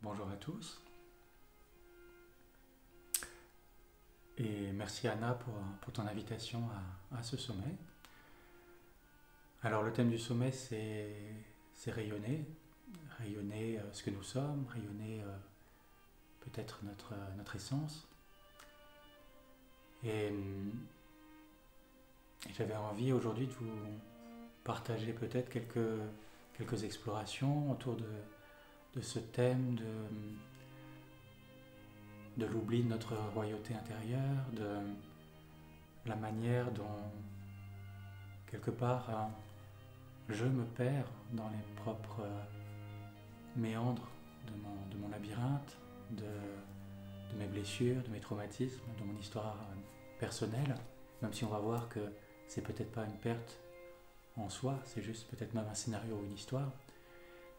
Bonjour à tous et merci Anna pour ton invitation à ce sommet. Alors le thème du sommet c'est rayonner, rayonner ce que nous sommes, rayonner peut-être notre essence. Et j'avais envie aujourd'hui de vous partager peut-être quelques explorations autour de ce thème de l'oubli de notre royauté intérieure, de la manière dont, quelque part, je me perds dans les propres méandres de mon labyrinthe, de mes blessures, de mes traumatismes, de mon histoire personnelle, même si on va voir que c'est peut-être pas une perte en soi, c'est juste peut-être même un scénario ou une histoire.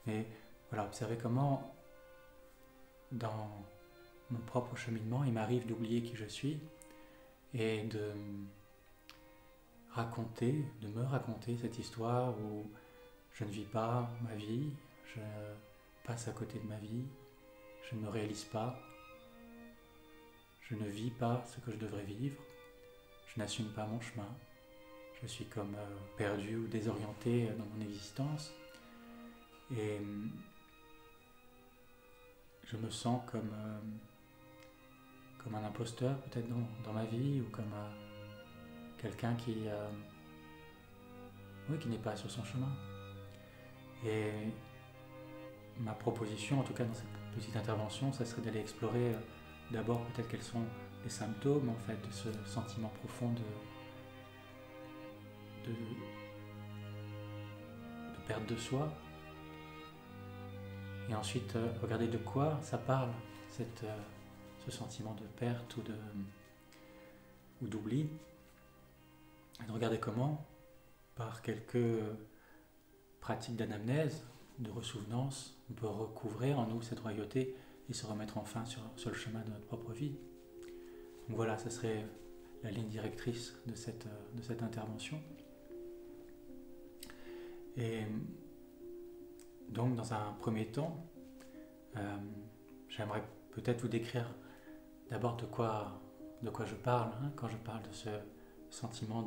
Mais voilà, observez comment, dans mon propre cheminement, il m'arrive d'oublier qui je suis et de me raconter cette histoire où je ne vis pas ma vie, je passe à côté de ma vie, je ne me réalise pas, je ne vis pas ce que je devrais vivre, je n'assume pas mon chemin, je suis comme perdu ou désorienté dans mon existence et je me sens comme un imposteur peut-être dans ma vie ou comme quelqu'un qui n'est pas sur son chemin. Et ma proposition, en tout cas dans cette petite intervention, ça serait d'aller explorer d'abord peut-être quels sont les symptômes en fait de ce sentiment profond de perte de soi. Et ensuite regarder de quoi ça parle, ce sentiment de perte ou d'oubli. Et de regarder comment, par quelques pratiques d'anamnèse, de ressouvenance, on peut recouvrir en nous cette royauté et se remettre enfin sur le chemin de notre propre vie. Donc voilà, ça serait la ligne directrice de cette intervention. Et donc dans un premier temps, j'aimerais peut-être vous décrire d'abord de quoi je parle quand je parle de ce sentiment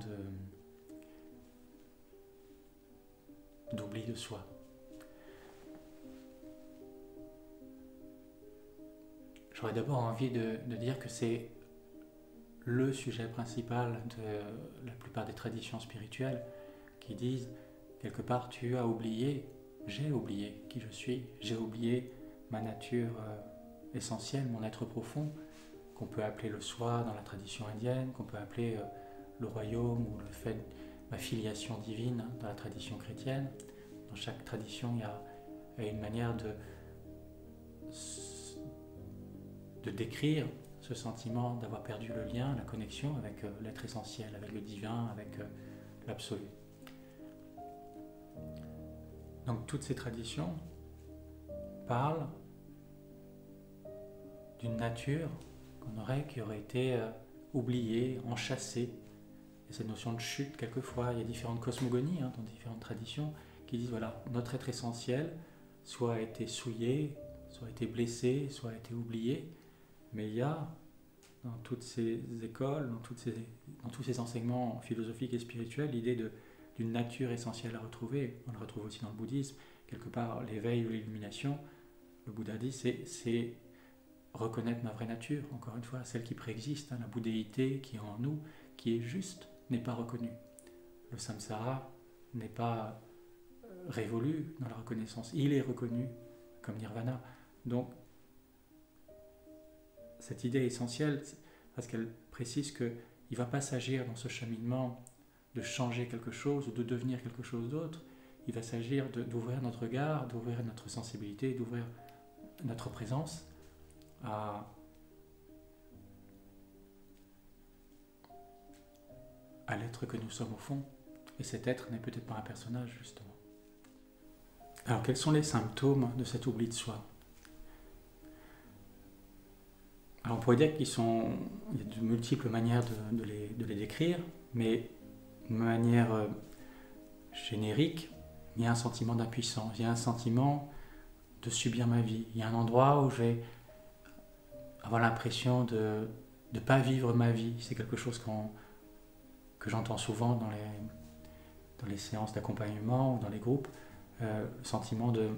d'oubli de soi. J'aurais d'abord envie de dire que c'est le sujet principal de la plupart des traditions spirituelles qui disent quelque part tu as oublié, j'ai oublié qui je suis, j'ai oublié ma nature essentielle, mon être profond, qu'on peut appeler le soi dans la tradition indienne, qu'on peut appeler le royaume ou le fait, ma filiation divine dans la tradition chrétienne. Dans chaque tradition, il y a une manière de décrire ce sentiment d'avoir perdu le lien, la connexion avec l'être essentiel, avec le divin, avec l'absolu. Donc toutes ces traditions parlent d'une nature qui aurait été oubliée, enchâssée. Il y a cette notion de chute quelquefois, il y a différentes cosmogonies dans différentes traditions qui disent voilà, notre être essentiel soit a été souillé, soit a été blessé, soit a été oublié, mais il y a dans toutes ces écoles, dans tous ces enseignements philosophiques et spirituels, l'idée d'une nature essentielle à retrouver. On le retrouve aussi dans le bouddhisme, quelque part l'éveil ou l'illumination. Le Bouddha dit c'est reconnaître ma vraie nature, encore une fois, celle qui préexiste, la bouddhéité qui est en nous, qui est juste, n'est pas reconnue. Le samsara n'est pas révolu dans la reconnaissance, il est reconnu comme nirvana. Donc, cette idée est essentielle parce qu'elle précise qu'il ne va pas s'agir dans ce cheminement de changer quelque chose ou de devenir quelque chose d'autre, il va s'agir d'ouvrir notre regard, d'ouvrir notre sensibilité, d'ouvrir notre présence à l'être que nous sommes au fond. Et cet être n'est peut-être pas un personnage, justement. Alors, quels sont les symptômes de cet oubli de soi ? Alors, on pourrait dire qu'il y a de multiples manières de les décrire, mais de manière générique, il y a un sentiment d'impuissance, il y a un sentiment subir ma vie. Il y a un endroit où je vais avoir l'impression de ne pas vivre ma vie. C'est quelque chose que j'entends souvent dans les séances d'accompagnement ou dans les groupes. Le sentiment de,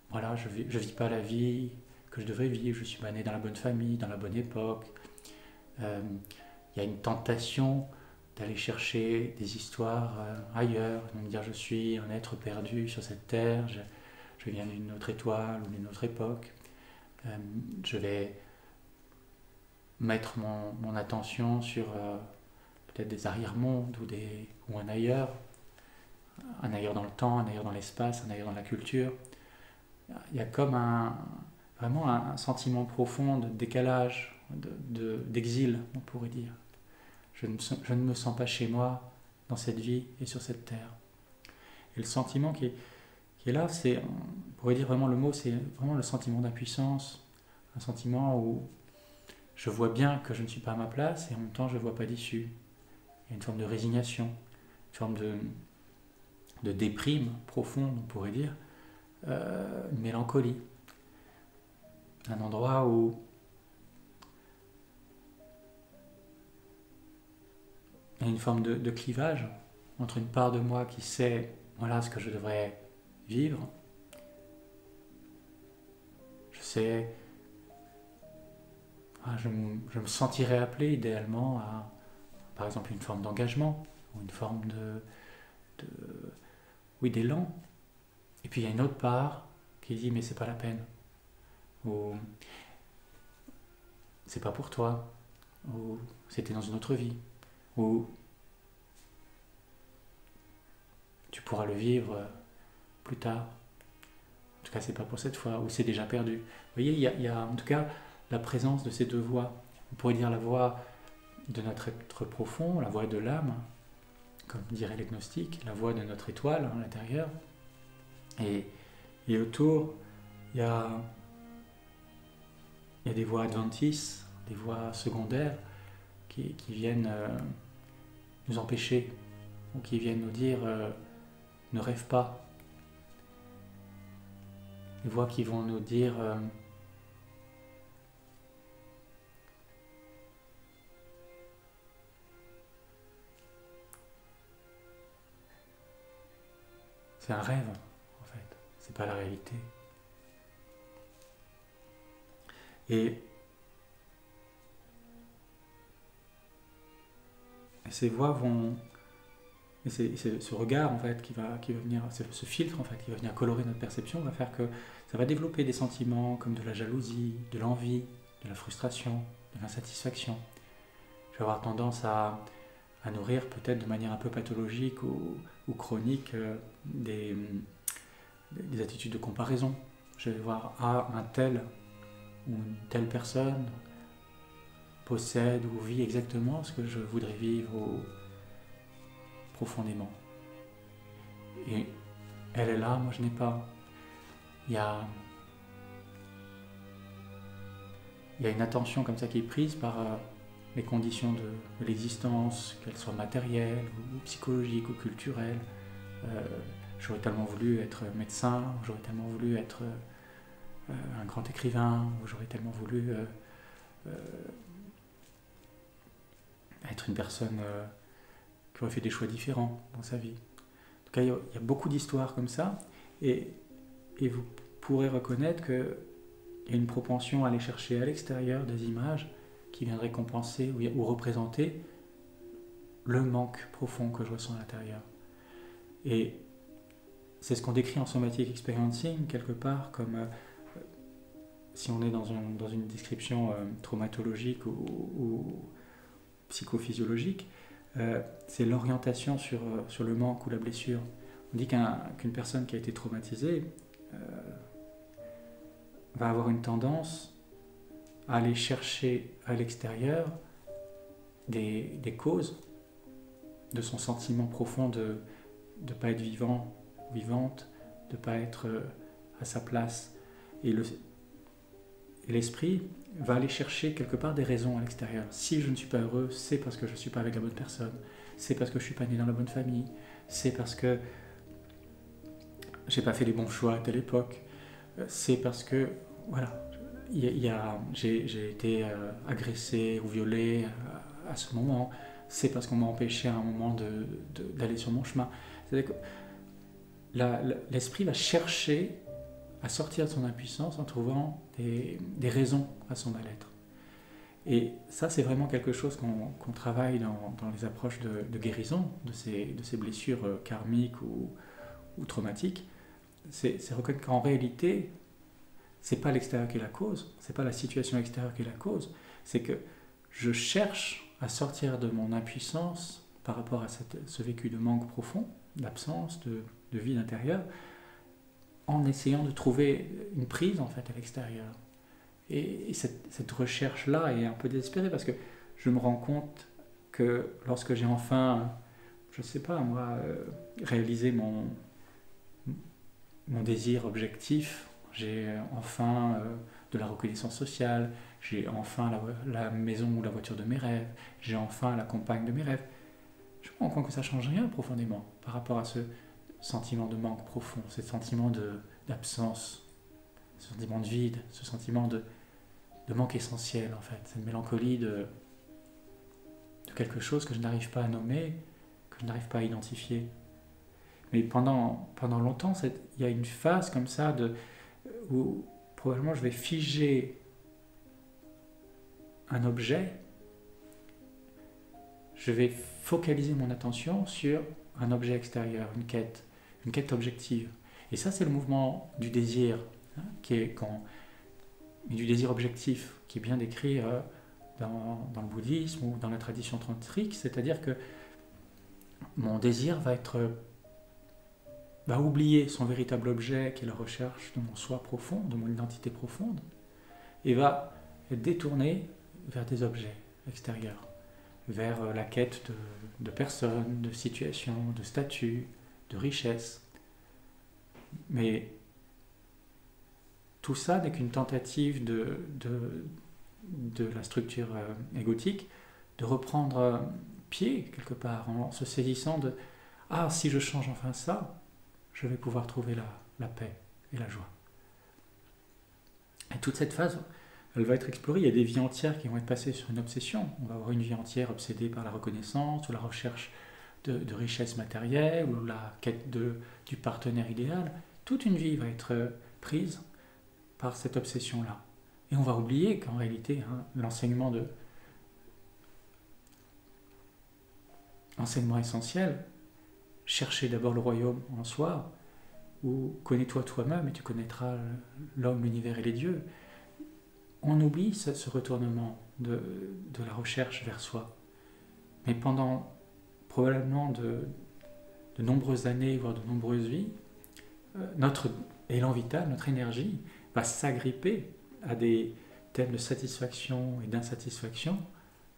voilà, je vis pas la vie que je devrais vivre, je suis pas né dans la bonne famille, dans la bonne époque. Il y a une tentation d'aller chercher des histoires ailleurs, de me dire je suis un être perdu sur cette terre, je viens d'une autre étoile ou d'une autre époque. Je vais mettre mon attention sur peut-être des arrière-mondes ou un ailleurs dans le temps, un ailleurs dans l'espace, un ailleurs dans la culture. Il y a comme vraiment un sentiment profond de décalage, d'exil, on pourrait dire. Je ne me sens pas chez moi dans cette vie et sur cette terre. Et le sentiment qui est là, on pourrait dire vraiment le mot, c'est vraiment le sentiment d'impuissance, un sentiment où je vois bien que je ne suis pas à ma place et en même temps je ne vois pas d'issue. Il y a une forme de résignation, une forme de déprime profonde, on pourrait dire, une mélancolie. Un endroit où il y a une forme de clivage entre une part de moi qui sait, voilà, ce que je devrais vivre. Je sais, je me sentirais appelé idéalement à, par exemple, une forme d'engagement ou une forme oui, d'élan. Et puis il y a une autre part qui dit mais c'est pas la peine, ou c'est pas pour toi, ou c'était dans une autre vie, ou tu pourras le vivre plus tard. En tout cas, c'est pas pour cette fois, ou c'est déjà perdu. Vous voyez, il y a en tout cas la présence de ces deux voix. On pourrait dire la voix de notre être profond, la voix de l'âme, comme dirait les gnostiques, la voix de notre étoile à l'intérieur. Et autour, il y a des voix adventices, des voix secondaires qui viennent nous empêcher, ou qui viennent nous dire ne rêve pas. Des voix qui vont nous dire c'est un rêve, en fait, c'est pas la réalité. Et ces voix vont, et c'est ce regard en fait qui va venir, ce filtre en fait qui va venir colorer notre perception, va faire que ça va développer des sentiments comme de la jalousie, de l'envie, de la frustration, de l'insatisfaction. Je vais avoir tendance à nourrir peut-être de manière un peu pathologique ou chronique des attitudes de comparaison. Je vais voir un tel ou une telle personne possède ou vit exactement ce que je voudrais vivre profondément. Et elle est là, moi je n'ai pas. Il y a une attention comme ça qui est prise par les conditions de l'existence, qu'elles soient matérielles ou psychologiques ou culturelles. J'aurais tellement voulu être médecin, j'aurais tellement voulu être un grand écrivain, ou j'aurais tellement voulu être une personne qui aurait fait des choix différents dans sa vie. En tout cas, il y a beaucoup d'histoires comme ça, et vous pourrez reconnaître qu'il y a une propension à aller chercher à l'extérieur des images qui viendraient compenser ou représenter le manque profond que je ressens à l'intérieur. Et c'est ce qu'on décrit en somatic experiencing, quelque part, comme si on est dans une description traumatologique ou psychophysiologique, c'est l'orientation sur le manque ou la blessure. On dit qu'une personne qui a été traumatisée va avoir une tendance à aller chercher à l'extérieur des causes de son sentiment profond de ne pas être vivant, vivante, de ne pas être à sa place. Et l'esprit va aller chercher quelque part des raisons à l'extérieur. Si je ne suis pas heureux, c'est parce que je ne suis pas avec la bonne personne, c'est parce que je ne suis pas né dans la bonne famille, c'est parce que j'ai pas fait les bons choix à telle époque, c'est parce que, voilà, j'ai été agressé ou violé à ce moment, c'est parce qu'on m'a empêché à un moment d'aller sur mon chemin. C'est-à-dire que l'esprit va chercher à sortir de son impuissance en trouvant des raisons à son mal-être. Et ça, c'est vraiment quelque chose qu'on travaille dans les approches de guérison de ces blessures karmiques ou traumatiques. C'est reconnaître qu'en réalité, c'est pas l'extérieur qui est la cause, c'est pas la situation extérieure qui est la cause, c'est que je cherche à sortir de mon impuissance par rapport à ce vécu de manque profond, d'absence, de vide intérieur, en essayant de trouver une prise en fait à l'extérieur. Et cette recherche-là est un peu désespérée parce que je me rends compte que lorsque j'ai enfin, je sais pas moi, réalisé mon désir objectif, j'ai enfin de la reconnaissance sociale, j'ai enfin la maison ou la voiture de mes rêves, j'ai enfin la compagne de mes rêves, je me rends compte que ça ne change rien profondément par rapport à ce sentiment de manque profond, ce sentiment d'absence, ce sentiment de vide, ce sentiment de manque essentiel en fait, cette mélancolie de quelque chose que je n'arrive pas à nommer, que je n'arrive pas à identifier. Mais pendant longtemps, il y a une phase comme ça où probablement je vais figer un objet, je vais focaliser mon attention sur un objet extérieur, une quête objective. Et ça, c'est le mouvement du désir, hein, du désir objectif, qui est bien décrit dans le bouddhisme ou dans la tradition tantrique, c'est-à-dire que mon désir va oublier son véritable objet, qui est la recherche de mon soi profond, de mon identité profonde, et va être détourné vers des objets extérieurs, vers la quête de personnes, de situations, de statuts, de richesses. Mais tout ça n'est qu'une tentative de la structure égotique de reprendre pied quelque part en se saisissant de « Ah, si je change enfin ça, je vais pouvoir trouver la paix et la joie. » Et toute cette phase, elle va être explorée. Il y a des vies entières qui vont être passées sur une obsession. On va avoir une vie entière obsédée par la reconnaissance ou la recherche de richesses matérielles ou la quête du partenaire idéal. Toute une vie va être prise par cette obsession-là. Et on va oublier qu'en réalité, l'enseignement essentiel, chercher d'abord le royaume en soi, ou connais-toi toi-même et tu connaîtras l'homme, l'univers et les dieux. On oublie ce retournement de la recherche vers soi. Mais pendant probablement de nombreuses années, voire de nombreuses vies, notre élan vital, notre énergie, va s'agripper à des thèmes de satisfaction et d'insatisfaction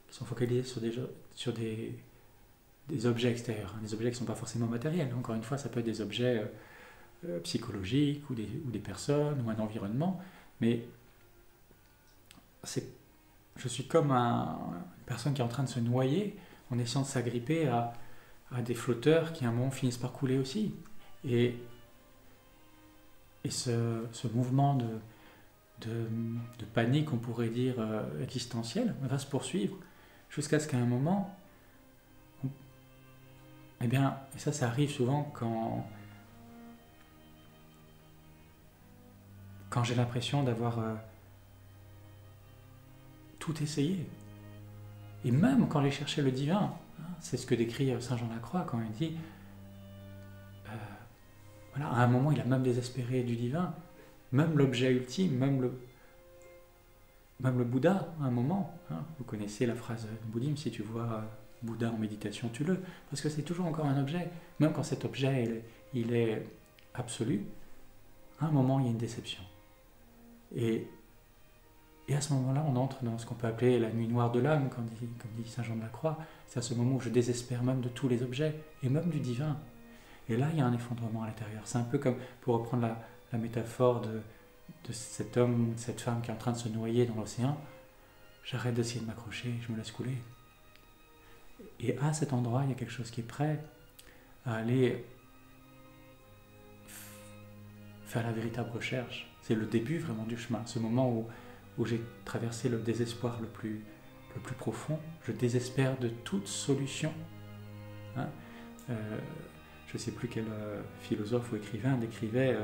qui sont focalisés sur des objets extérieurs, des objets qui ne sont pas forcément matériels. Encore une fois, ça peut être des objets psychologiques ou des personnes ou un environnement, mais je suis comme une personne qui est en train de se noyer en essayant de s'agripper à des flotteurs qui à un moment finissent par couler aussi. Et ce mouvement de panique, on pourrait dire existentielle, va se poursuivre jusqu'à ce qu'à un moment, eh bien, et ça arrive souvent quand j'ai l'impression d'avoir tout essayé. Et même quand j'ai cherché le divin, c'est ce que décrit Saint Jean Lacroix quand il dit voilà, à un moment il a même désespéré du divin, même l'objet ultime, même le Bouddha, à un moment. Vous connaissez la phrase du bouddhisme, si tu vois Bouddha en méditation, tue-le, parce que c'est toujours encore un objet, même quand cet objet il est absolu, à un moment il y a une déception. Et à ce moment-là, on entre dans ce qu'on peut appeler la nuit noire de l'âme, comme dit Saint Jean de la Croix. C'est à ce moment où je désespère même de tous les objets, et même du divin. Et là, il y a un effondrement à l'intérieur. C'est un peu comme, pour reprendre la métaphore de cet homme ou de cette femme qui est en train de se noyer dans l'océan, j'arrête d'essayer de m'accrocher, je me laisse couler. Et à cet endroit, il y a quelque chose qui est prêt à aller faire la véritable recherche. C'est le début vraiment du chemin, ce moment où j'ai traversé le désespoir le plus profond. Je désespère de toute solution. Hein. Je ne sais plus quel philosophe ou écrivain décrivait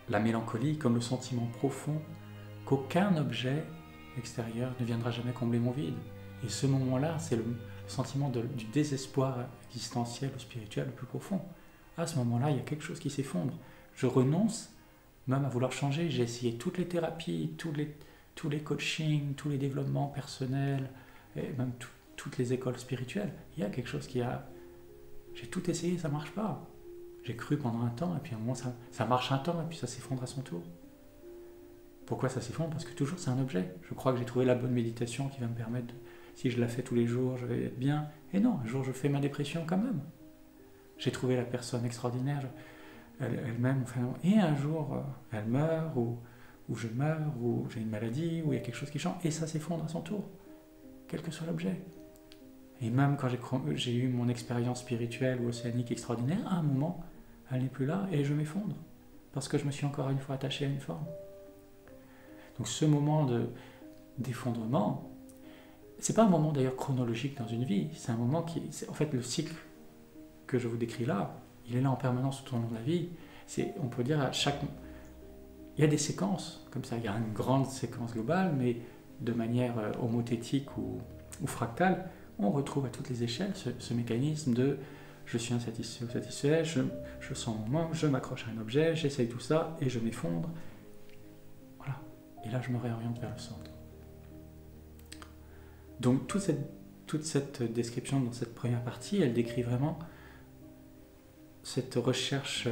la mélancolie comme le sentiment profond qu'aucun objet extérieur ne viendra jamais combler mon vide. Et ce moment-là, c'est le sentiment du désespoir existentiel ou spirituel le plus profond. À ce moment-là, il y a quelque chose qui s'effondre. Je renonce même à vouloir changer. J'ai essayé toutes les thérapies, tous les coachings, tous les développements personnels, et même toutes les écoles spirituelles. Il y a quelque chose qui a... J'ai tout essayé, ça ne marche pas. J'ai cru pendant un temps, et puis à un moment, ça marche un temps, et puis ça s'effondre à son tour. Pourquoi ça s'effondre? Parce que toujours, c'est un objet. Je crois que j'ai trouvé la bonne méditation qui va me permettre de... Si je la fais tous les jours, je vais être bien. Et non, un jour, je fais ma dépression quand même. J'ai trouvé la personne extraordinaire, elle-même, enfin, et un jour, elle meurt, ou je meurs, ou j'ai une maladie, ou il y a quelque chose qui change, et ça s'effondre à son tour, quel que soit l'objet. Et même quand j'ai eu mon expérience spirituelle ou océanique extraordinaire, à un moment, elle n'est plus là, et je m'effondre, parce que je me suis encore une fois attaché à une forme. Donc ce moment d'effondrement, c'est pas un moment d'ailleurs chronologique dans une vie, c'est un moment c'est en fait le cycle que je vous décris là, il est là en permanence tout au long de la vie. On peut dire il y a des séquences comme ça, il y a une grande séquence globale, mais de manière homothétique ou fractale, on retrouve à toutes les échelles ce mécanisme de je suis insatisfait ou satisfait, je sens mon manque, je m'accroche à un objet, j'essaye tout ça et je m'effondre. Voilà. Et là, je me réoriente vers le centre. Donc toute cette description dans cette première partie, elle décrit vraiment cette recherche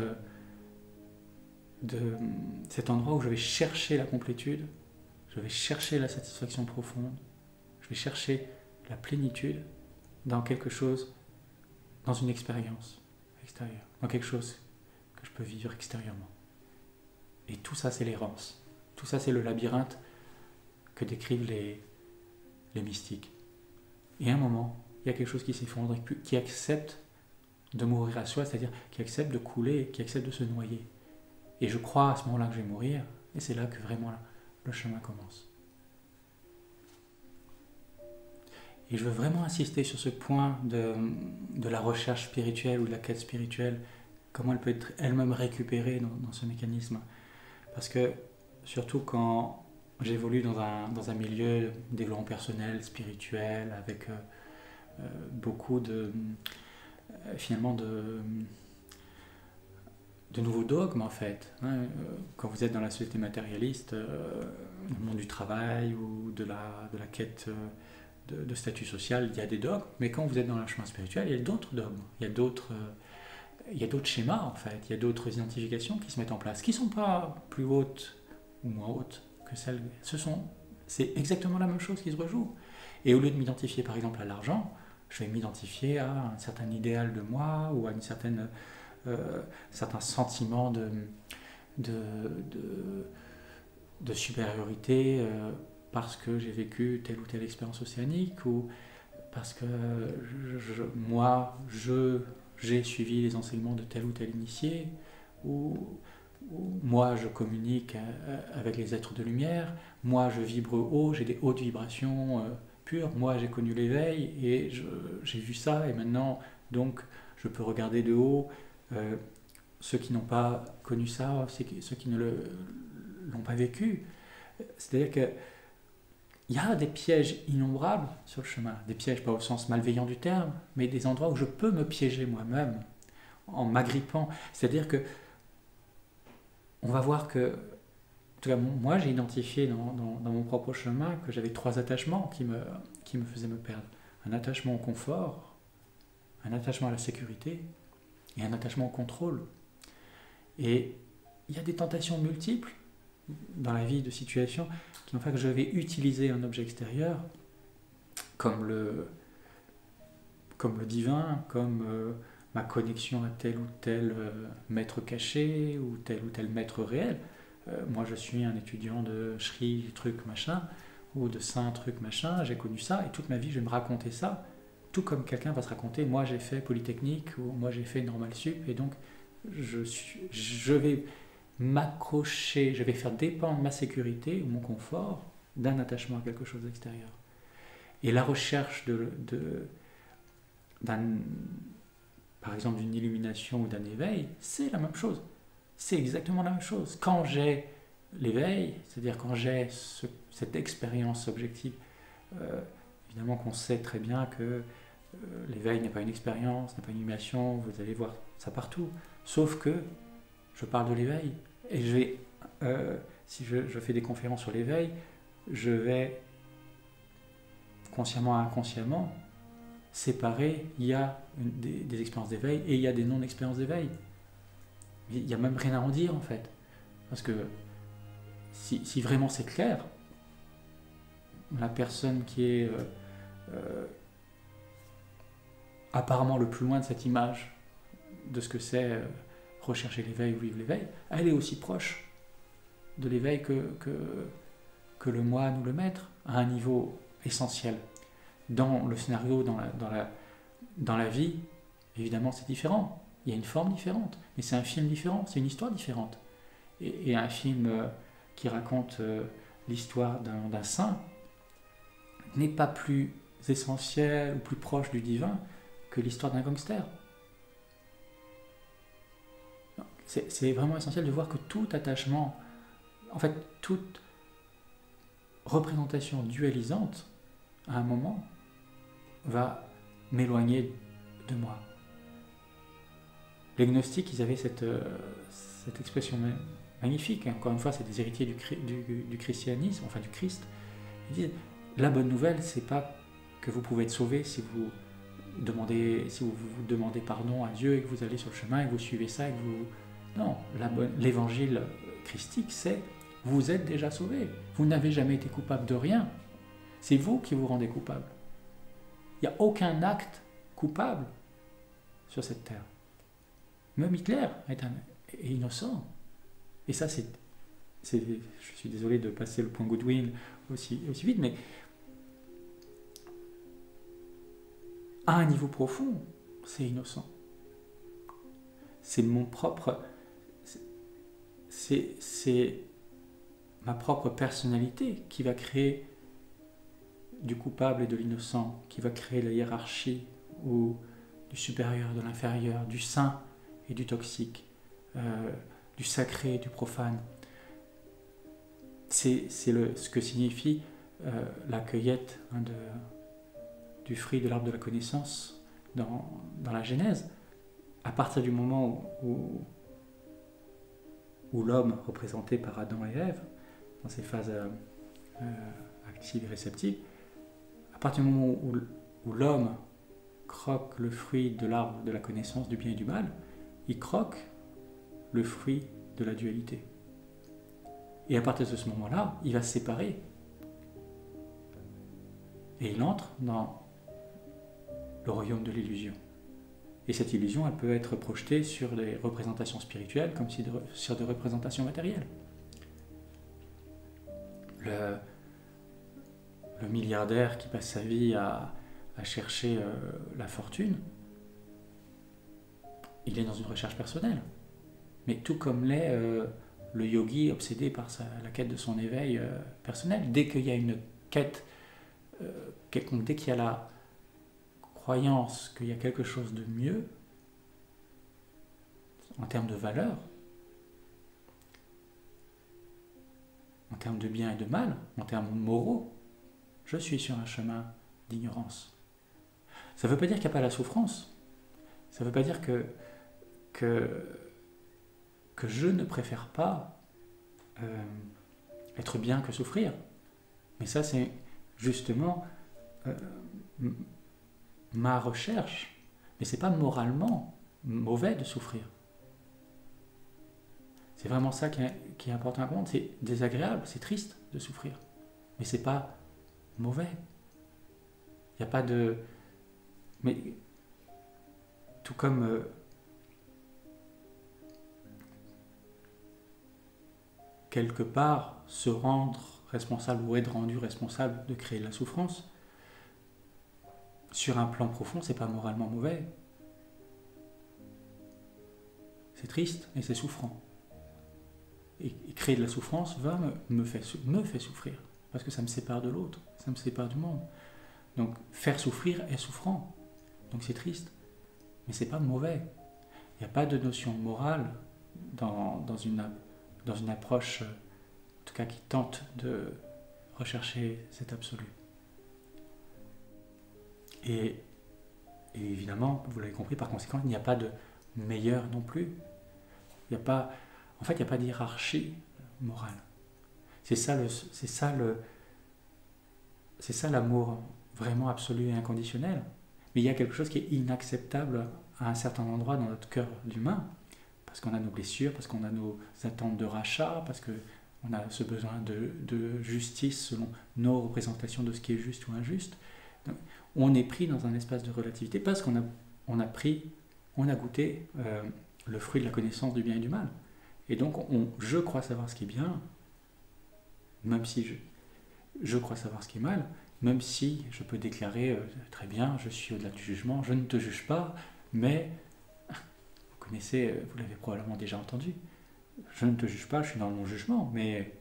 de cet endroit où je vais chercher la complétude, je vais chercher la satisfaction profonde, je vais chercher la plénitude dans quelque chose, dans une expérience extérieure, dans quelque chose que je peux vivre extérieurement. Et tout ça, c'est l'errance. Tout ça, c'est le labyrinthe que décrivent les mystiques. Et à un moment, il y a quelque chose qui s'effondre, qui accepte de mourir à soi, c'est-à-dire qui accepte de couler, qui accepte de se noyer. Et je crois à ce moment-là que je vais mourir, et c'est là que vraiment le chemin commence. Et je veux vraiment insister sur ce point de la recherche spirituelle ou de la quête spirituelle, comment elle peut être elle-même récupérée dans ce mécanisme. Parce que, surtout quand j'évolue dans un milieu de développement personnel, spirituel, avec beaucoup finalement de nouveaux dogmes en fait. Quand vous êtes dans la société matérialiste, dans le monde du travail ou de la quête de statut social, il y a des dogmes, mais quand vous êtes dans le chemin spirituel, il y a d'autres dogmes, il y a d'autres schémas en fait, il y a d'autres identifications qui se mettent en place, qui ne sont pas plus hautes ou moins hautes que celles... C'est exactement la même chose qui se rejoue. Et au lieu de m'identifier par exemple à l'argent, je vais m'identifier à un certain idéal de moi ou à une certaine certain sentiment de supériorité parce que j'ai vécu telle ou telle expérience océanique ou parce que j'ai suivi les enseignements de tel ou tel initié ou moi je communique avec les êtres de lumière, moi je vibre haut, j'ai des hautes vibrations pures, moi j'ai connu l'éveil et j'ai vu ça et maintenant donc je peux regarder de haut ceux qui n'ont pas connu ça, ceux qui ne l'ont pas vécu. C'est-à-dire que il y a des pièges innombrables sur le chemin, des pièges pas au sens malveillant du terme, mais des endroits où je peux me piéger moi-même en m'agrippant. C'est-à-dire que on va voir que, en tout cas moi j'ai identifié dans mon propre chemin que j'avais 3 attachements qui me faisaient me perdre. Un attachement au confort, un attachement à la sécurité et un attachement au contrôle. Et il y a des tentations multiples dans la vie de situations qui vont faire que je vais utiliser un objet extérieur comme le divin, comme ma connexion à tel ou tel maître caché ou tel maître réel. Moi je suis un étudiant de Shri truc machin ou de Saint truc machin, j'ai connu ça et toute ma vie je vais me raconter ça, tout comme quelqu'un va se raconter moi j'ai fait Polytechnique ou moi j'ai fait Normal Sup et donc je vais m'accrocher, je vais faire dépendre ma sécurité ou mon confort d'un attachement à quelque chose d'extérieur. Et la recherche par exemple, d'une illumination ou d'un éveil, c'est la même chose. C'est exactement la même chose. Quand j'ai l'éveil, c'est-à-dire quand j'ai cette expérience objective, évidemment qu'on sait très bien que l'éveil n'est pas une expérience, n'est pas une illumination, vous allez voir ça partout. Sauf que je parle de l'éveil. Et si je fais des conférences sur l'éveil, je vais consciemment ou inconsciemment séparer, il y a des expériences d'éveil et il y a des non-expériences d'éveil. Il n'y a même rien à en dire en fait. Parce que si vraiment c'est clair, la personne qui est apparemment le plus loin de cette image de ce que c'est rechercher l'éveil ou vivre l'éveil, elle est aussi proche de l'éveil que le moine ou le maître, à un niveau essentiel. Dans le scénario, dans la vie, évidemment c'est différent. Il y a une forme différente, mais c'est un film différent, c'est une histoire différente. Et un film qui raconte l'histoire d'un saint n'est pas plus essentiel ou plus proche du divin que l'histoire d'un gangster. C'est vraiment essentiel de voir que tout attachement, en fait toute représentation dualisante, à un moment, va m'éloigner de moi. Les gnostiques, ils avaient cette expression magnifique. Encore une fois, c'est des héritiers du christianisme, enfin du Christ. Ils disent, la bonne nouvelle, c'est pas que vous pouvez être sauvé si vous demandez pardon à Dieu et que vous allez sur le chemin et que vous suivez ça et que vous... Non, l'évangile christique, c'est vous êtes déjà sauvé. Vous n'avez jamais été coupable de rien. C'est vous qui vous rendez coupable. Il n'y a aucun acte coupable sur cette terre. Même Hitler est innocent. Et ça, je suis désolé de passer le point Goodwin aussi vite, mais à un niveau profond, c'est innocent. C'est mon propre... C'est ma propre personnalité qui va créer du coupable et de l'innocent, qui va créer la hiérarchie ou du supérieur, de l'inférieur, du saint et du toxique, du sacré et du profane. C'est ce que signifie la cueillette du fruit de l'arbre de la connaissance dans la Genèse. À partir du moment où l'homme, représenté par Adam et Ève, dans ses phases actives et réceptives, à partir du moment où l'homme croque le fruit de l'arbre de la connaissance du bien et du mal, il croque le fruit de la dualité. Et à partir de ce moment-là, il va se séparer. Et il entre dans le royaume de l'illusion. Et cette illusion, elle peut être projetée sur des représentations spirituelles comme sur des représentations matérielles. Le milliardaire qui passe sa vie à chercher la fortune, il est dans une recherche personnelle. Mais tout comme l'est le yogi obsédé par la quête de son éveil personnel. Dès qu'il y a une quête quelconque, dès qu'il y a la croyance qu'il y a quelque chose de mieux, en termes de valeur, en termes de bien et de mal, en termes moraux, je suis sur un chemin d'ignorance. Ça ne veut pas dire qu'il n'y a pas la souffrance. Ça ne veut pas dire que je ne préfère pas être bien que souffrir. Mais ça, c'est justement ma recherche. Mais ce n'est pas moralement mauvais de souffrir. C'est vraiment ça qui est important à comprendre. C'est désagréable, c'est triste de souffrir. Mais ce n'est pas mauvais. Il n'y a pas de... Mais tout comme... quelque part, se rendre responsable ou être rendu responsable de créer de la souffrance, sur un plan profond, c'est pas moralement mauvais. c'est triste et c'est souffrant. Et créer de la souffrance me fait souffrir, parce que ça me sépare de l'autre, ça me sépare du monde. Donc faire souffrir est souffrant, donc c'est triste, mais c'est pas mauvais. Il n'y a pas de notion morale dans une approche, en tout cas qui tente de rechercher cet absolu. Et évidemment, vous l'avez compris, par conséquent, il n'y a pas de meilleur non plus. Il n'y a pas de hiérarchie morale. C'est ça l'amour vraiment absolu et inconditionnel. Mais il y a quelque chose qui est inacceptable à un certain endroit dans notre cœur d'humain, parce qu'on a nos blessures, parce qu'on a nos attentes de rachat, parce qu'on a ce besoin de justice selon nos représentations de ce qui est juste ou injuste. Donc, on est pris dans un espace de relativité parce qu'on a goûté le fruit de la connaissance du bien et du mal. Et donc, je crois savoir ce qui est bien, même si je crois savoir ce qui est mal, même si je peux déclarer très bien, je suis au-delà du jugement, je ne te juge pas, mais vous connaissez, vous l'avez probablement déjà entendu, je ne te juge pas, je suis dans le non-jugement, mais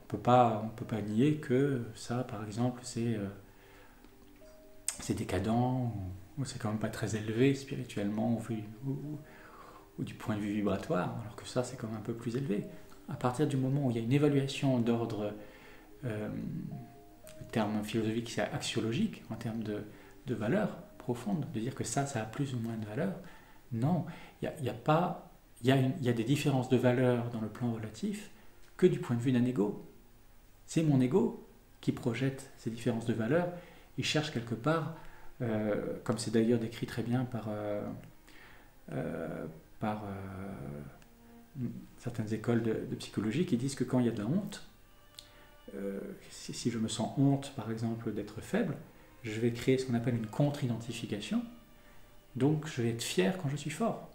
on peut pas nier que ça, par exemple, c'est décadent, ou c'est quand même pas très élevé spirituellement, ou du point de vue vibratoire, alors que ça, c'est quand même un peu plus élevé. À partir du moment où il y a une évaluation d'ordre, le terme philosophique, c'est axiologique, en termes de valeur profonde, de dire que ça a plus ou moins de valeur, non, il y a des différences de valeur dans le plan relatif que du point de vue d'un ego. C'est mon ego qui projette ces différences de valeur et cherche quelque part, comme c'est d'ailleurs décrit très bien par certaines écoles de psychologie qui disent que quand il y a de la honte, si je me sens honte par exemple d'être faible, je vais créer ce qu'on appelle une contre-identification, donc je vais être fier quand je suis fort.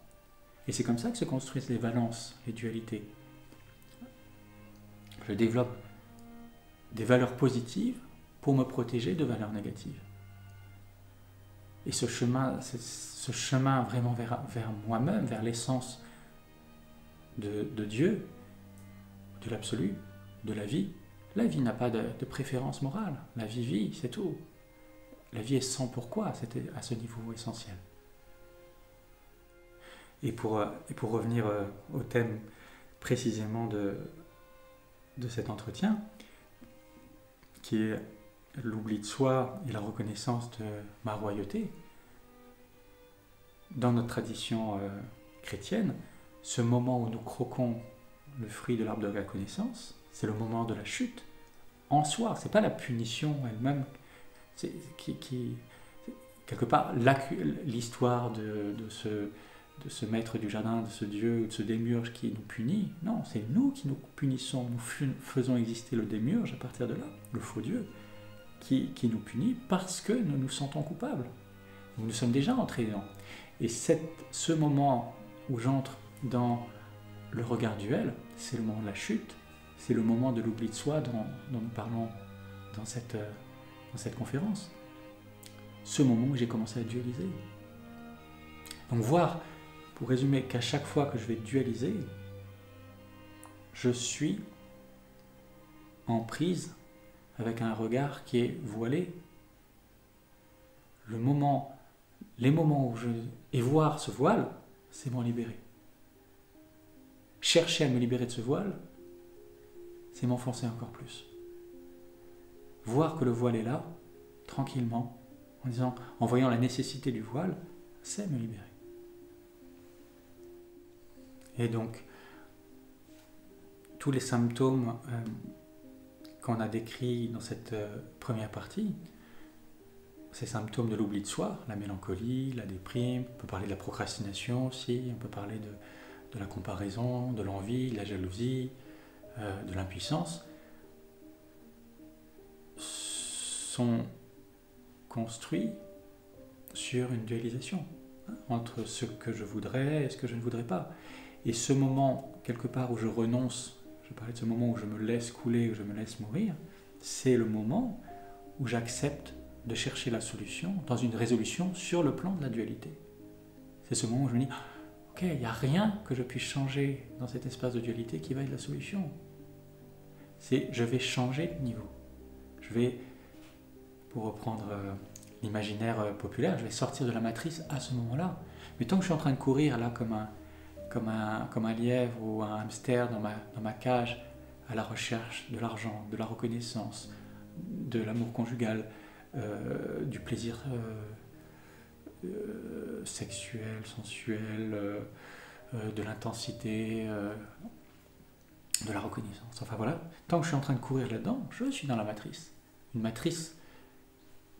Et c'est comme ça que se construisent les valences, les dualités. Je développe des valeurs positives pour me protéger de valeurs négatives. Et ce chemin vraiment vers moi-même, vers l'essence de Dieu, de l'absolu, de la vie n'a pas de préférence morale. La vie, c'est tout. La vie est sans pourquoi, c'était à ce niveau essentiel. Et pour revenir au thème précisément de cet entretien, qui est l'oubli de soi et la reconnaissance de ma royauté, dans notre tradition chrétienne, ce moment où nous croquons le fruit de l'arbre de la connaissance, c'est le moment de la chute en soi. C'est pas la punition elle-même quelque part l'histoire de ce maître du jardin, de ce dieu, de ce démiurge qui nous punit. Non, c'est nous qui nous punissons, nous faisons exister le démiurge à partir de là, le faux dieu, qui nous punit parce que nous nous sentons coupables. Nous sommes déjà entrés dedans. Et ce moment où j'entre dans le regard duel, c'est le moment de la chute, c'est le moment de l'oubli de soi dont nous parlons dans cette conférence. Ce moment où j'ai commencé à dualiser. Donc voir, pour résumer, qu'à chaque fois que je vais dualiser, je suis en prise avec un regard qui est voilé. Les moments où et voir ce voile, c'est m'en libérer. Chercher à me libérer de ce voile, c'est m'enfoncer encore plus. Voir que le voile est là, tranquillement, en voyant la nécessité du voile, c'est me libérer. Et donc, tous les symptômes qu'on a décrits dans cette première partie, ces symptômes de l'oubli de soi, la mélancolie, la déprime, on peut parler de la procrastination aussi, on peut parler de la comparaison, de l'envie, de la jalousie, de l'impuissance, sont construits sur une dualisation entre ce que je voudrais et ce que je ne voudrais pas. Et ce moment, quelque part, où je renonce, je parlais de ce moment où je me laisse couler, où je me laisse mourir, c'est le moment où j'accepte de chercher la solution dans une résolution sur le plan de la dualité. C'est ce moment où je me dis, ok, ok, il n'y a rien que je puisse changer dans cet espace de dualité qui va être la solution. Je vais changer de niveau. Je vais, pour reprendre l'imaginaire populaire, je vais sortir de la matrice à ce moment-là. Mais tant que je suis en train de courir là comme un lièvre ou un hamster dans ma cage, à la recherche de l'argent, de la reconnaissance, de l'amour conjugal, du plaisir sexuel, sensuel, de l'intensité, de la reconnaissance. Enfin voilà, tant que je suis en train de courir là-dedans, je suis dans la matrice. Une matrice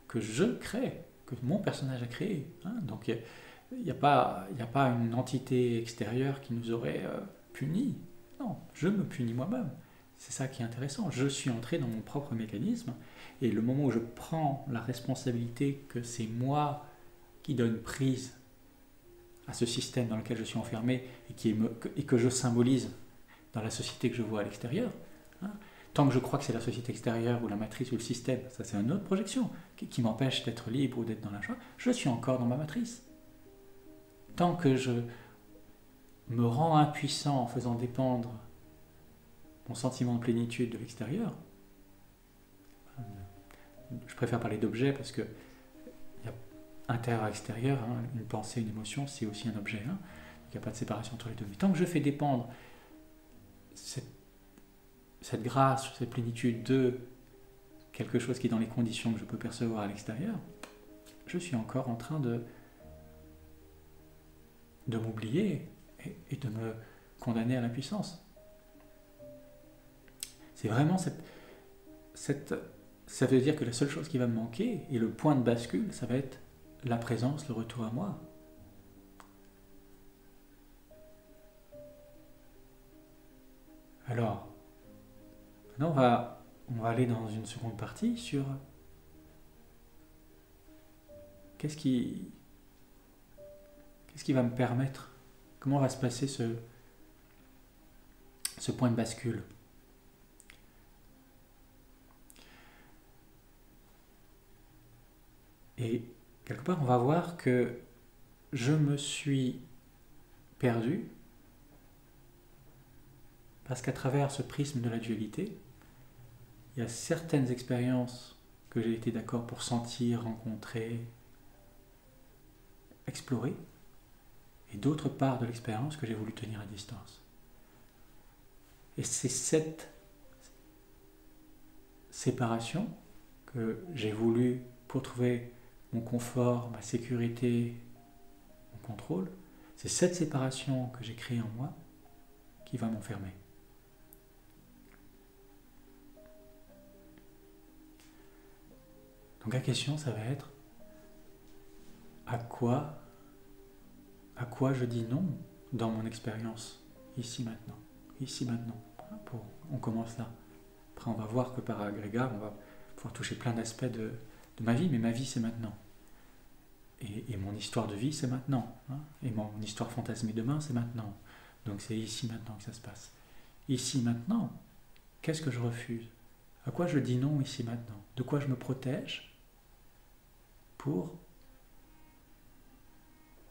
que je crée, que mon personnage a créée. Hein. Donc il n'y a pas une entité extérieure qui nous aurait punis. Non, je me punis moi-même. C'est ça qui est intéressant. Je suis entré dans mon propre mécanisme et le moment où je prends la responsabilité que c'est moi qui donne prise à ce système dans lequel je suis enfermé et que je symbolise dans la société que je vois à l'extérieur, hein, tant que je crois que c'est la société extérieure ou la matrice ou le système, ça c'est une autre projection qui m'empêche d'être libre ou d'être dans la joie, je suis encore dans ma matrice. Tant que je me rends impuissant en faisant dépendre mon sentiment de plénitude de l'extérieur, je préfère parler d'objet parce que intérieur-extérieur, hein, une pensée, une émotion, c'est aussi un objet. Hein, il n'y a pas de séparation entre les deux. Mais tant que je fais dépendre cette grâce, cette plénitude de quelque chose qui est dans les conditions que je peux percevoir à l'extérieur, je suis encore en train de m'oublier et de me condamner à l'impuissance. C'est vraiment ça veut dire que la seule chose qui va me manquer, et le point de bascule, ça va être la présence, le retour à moi. Alors, maintenant on va aller dans une seconde partie sur qu'est-ce qui va me permettre, comment va se passer ce point de bascule. Et quelque part, on va voir que je me suis perdu parce qu'à travers ce prisme de la dualité, il y a certaines expériences que j'ai été d'accord pour sentir, rencontrer, explorer, et d'autres parts de l'expérience que j'ai voulu tenir à distance. Et c'est cette séparation que j'ai voulu pour trouver mon confort, ma sécurité, mon contrôle, c'est cette séparation que j'ai créée en moi qui va m'enfermer. Donc la question, ça va être à quoi je dis non dans mon expérience, ici maintenant. On commence là. Après, on va voir que par agrégat, on va pouvoir toucher plein d'aspects de ma vie, mais ma vie, c'est maintenant. Et mon histoire de vie, c'est maintenant. Hein, et mon histoire fantasmée demain, c'est maintenant. Donc c'est ici maintenant que ça se passe. Ici maintenant, qu'est-ce que je refuse? À quoi je dis non ici maintenant? De quoi je me protège pour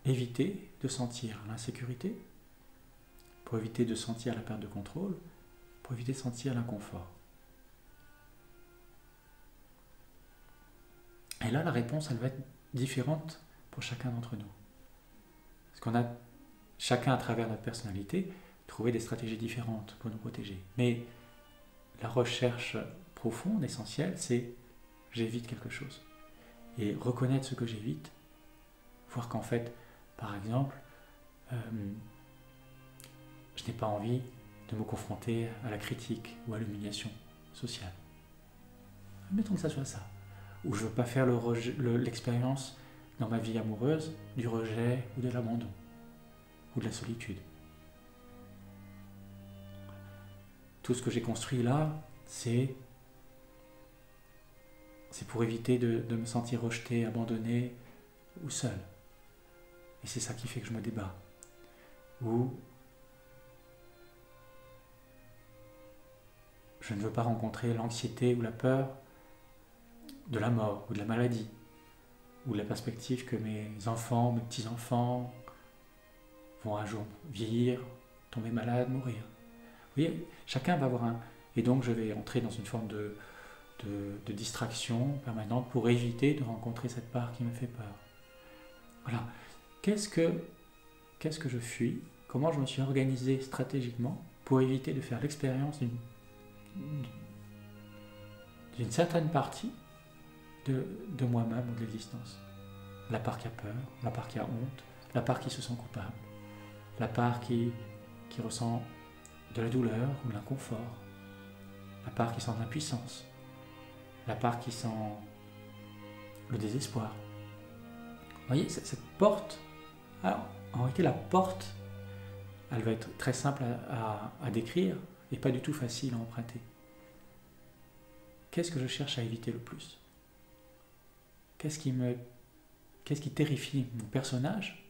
éviter de sentir l'insécurité, pour éviter de sentir la perte de contrôle, pour éviter de sentir l'inconfort. Et là, la réponse, elle va être différente pour chacun d'entre nous. Parce qu'on a, chacun à travers notre personnalité, trouvé des stratégies différentes pour nous protéger. Mais la recherche profonde, essentielle, c'est j'évite quelque chose. Et reconnaître ce que j'évite, voir qu'en fait, par exemple, je n'ai pas envie de me confronter à la critique ou à l'humiliation sociale. Mettons que ça soit ça. Ou je ne veux pas faire l'expérience dans ma vie amoureuse du rejet ou de l'abandon ou de la solitude. Tout ce que j'ai construit là, c'est pour éviter de me sentir rejeté, abandonné ou seul. Et c'est ça qui fait que je me débat. Ou je ne veux pas rencontrer l'anxiété ou la peur de la mort ou de la maladie, ou la perspective que mes enfants, mes petits-enfants vont un jour vieillir, tomber malade, mourir. Vous voyez, chacun va avoir un... Et donc je vais entrer dans une forme de distraction permanente pour éviter de rencontrer cette part qui me fait peur. Voilà. Qu'est-ce que je fuis? Comment je me suis organisé stratégiquement pour éviter de faire l'expérience d'une certaine partie de moi-même ou de l'existence? La part qui a peur, la part qui a honte, la part qui se sent coupable, la part qui ressent de la douleur ou de l'inconfort, la part qui sent de l'impuissance, la part qui sent le désespoir. Vous voyez, cette porte, alors, en réalité la porte, elle va être très simple à décrire et pas du tout facile à emprunter. Qu'est-ce que je cherche à éviter le plus? Qu'est-ce qui terrifie mon personnage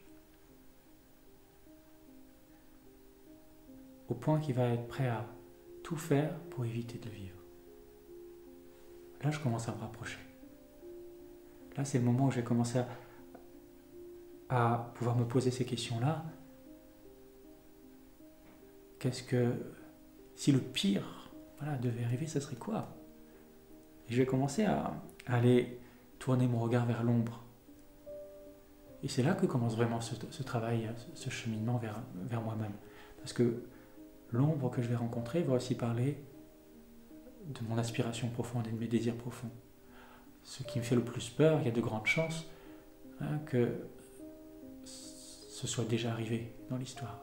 au point qu'il va être prêt à tout faire pour éviter de le vivre? Là, je commence à me rapprocher. Là, c'est le moment où j'ai commencé à pouvoir me poser ces questions-là. Si le pire, voilà, devait arriver, ça serait quoi? Et je vais commencer à aller tourner mon regard vers l'ombre. Et c'est là que commence vraiment ce travail, ce cheminement vers moi-même. Parce que l'ombre que je vais rencontrer va aussi parler de mon aspiration profonde et de mes désirs profonds. Ce qui me fait le plus peur, il y a de grandes chances que ce soit déjà arrivé dans l'histoire.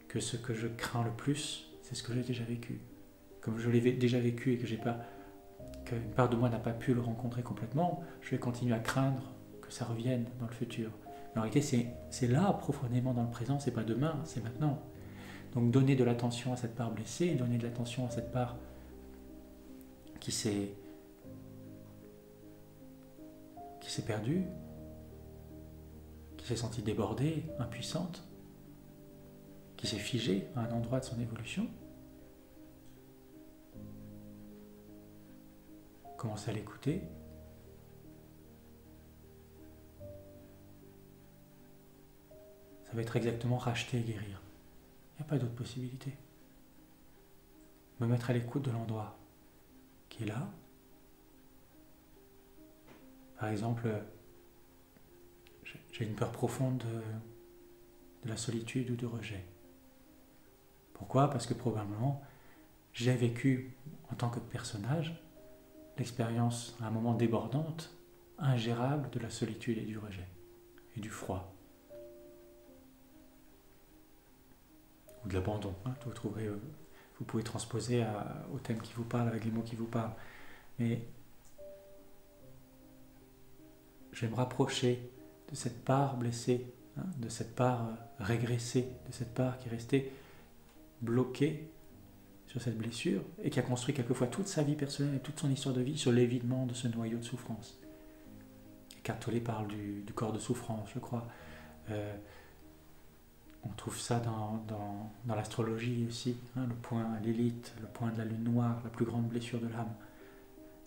Que ce que je crains le plus, c'est ce que j'ai déjà vécu. Comme je l'ai déjà vécu et qu'une part de moi n'a pas pu le rencontrer complètement, je vais continuer à craindre que ça revienne dans le futur. Mais en réalité, c'est là, profondément dans le présent, c'est pas demain, c'est maintenant. Donc donner de l'attention à cette part blessée, donner de l'attention à cette part qui s'est perdue, qui s'est sentie débordée, impuissante, qui s'est figée à un endroit de son évolution. Commencez à l'écouter. Ça va être exactement racheter et guérir. Il n'y a pas d'autre possibilité. Me mettre à l'écoute de l'endroit qui est là. Par exemple, j'ai une peur profonde de la solitude ou du rejet. Pourquoi? Parce que probablement, j'ai vécu en tant que personnage l'expérience à un moment débordante, ingérable de la solitude et du rejet, et du froid. Ou de l'abandon. Vous pouvez transposer au thème qui vous parle, avec les mots qui vous parlent. Mais je vais me rapprocher de cette part blessée, de cette part régressée, de cette part qui est restée bloquée sur cette blessure et qui a construit quelquefois toute sa vie personnelle et toute son histoire de vie sur l'évidement de ce noyau de souffrance. Eckhart Tolle parle du corps de souffrance, je crois. On trouve ça dans l'astrologie aussi, le point à l'élite, le point de la lune noire, la plus grande blessure de l'âme.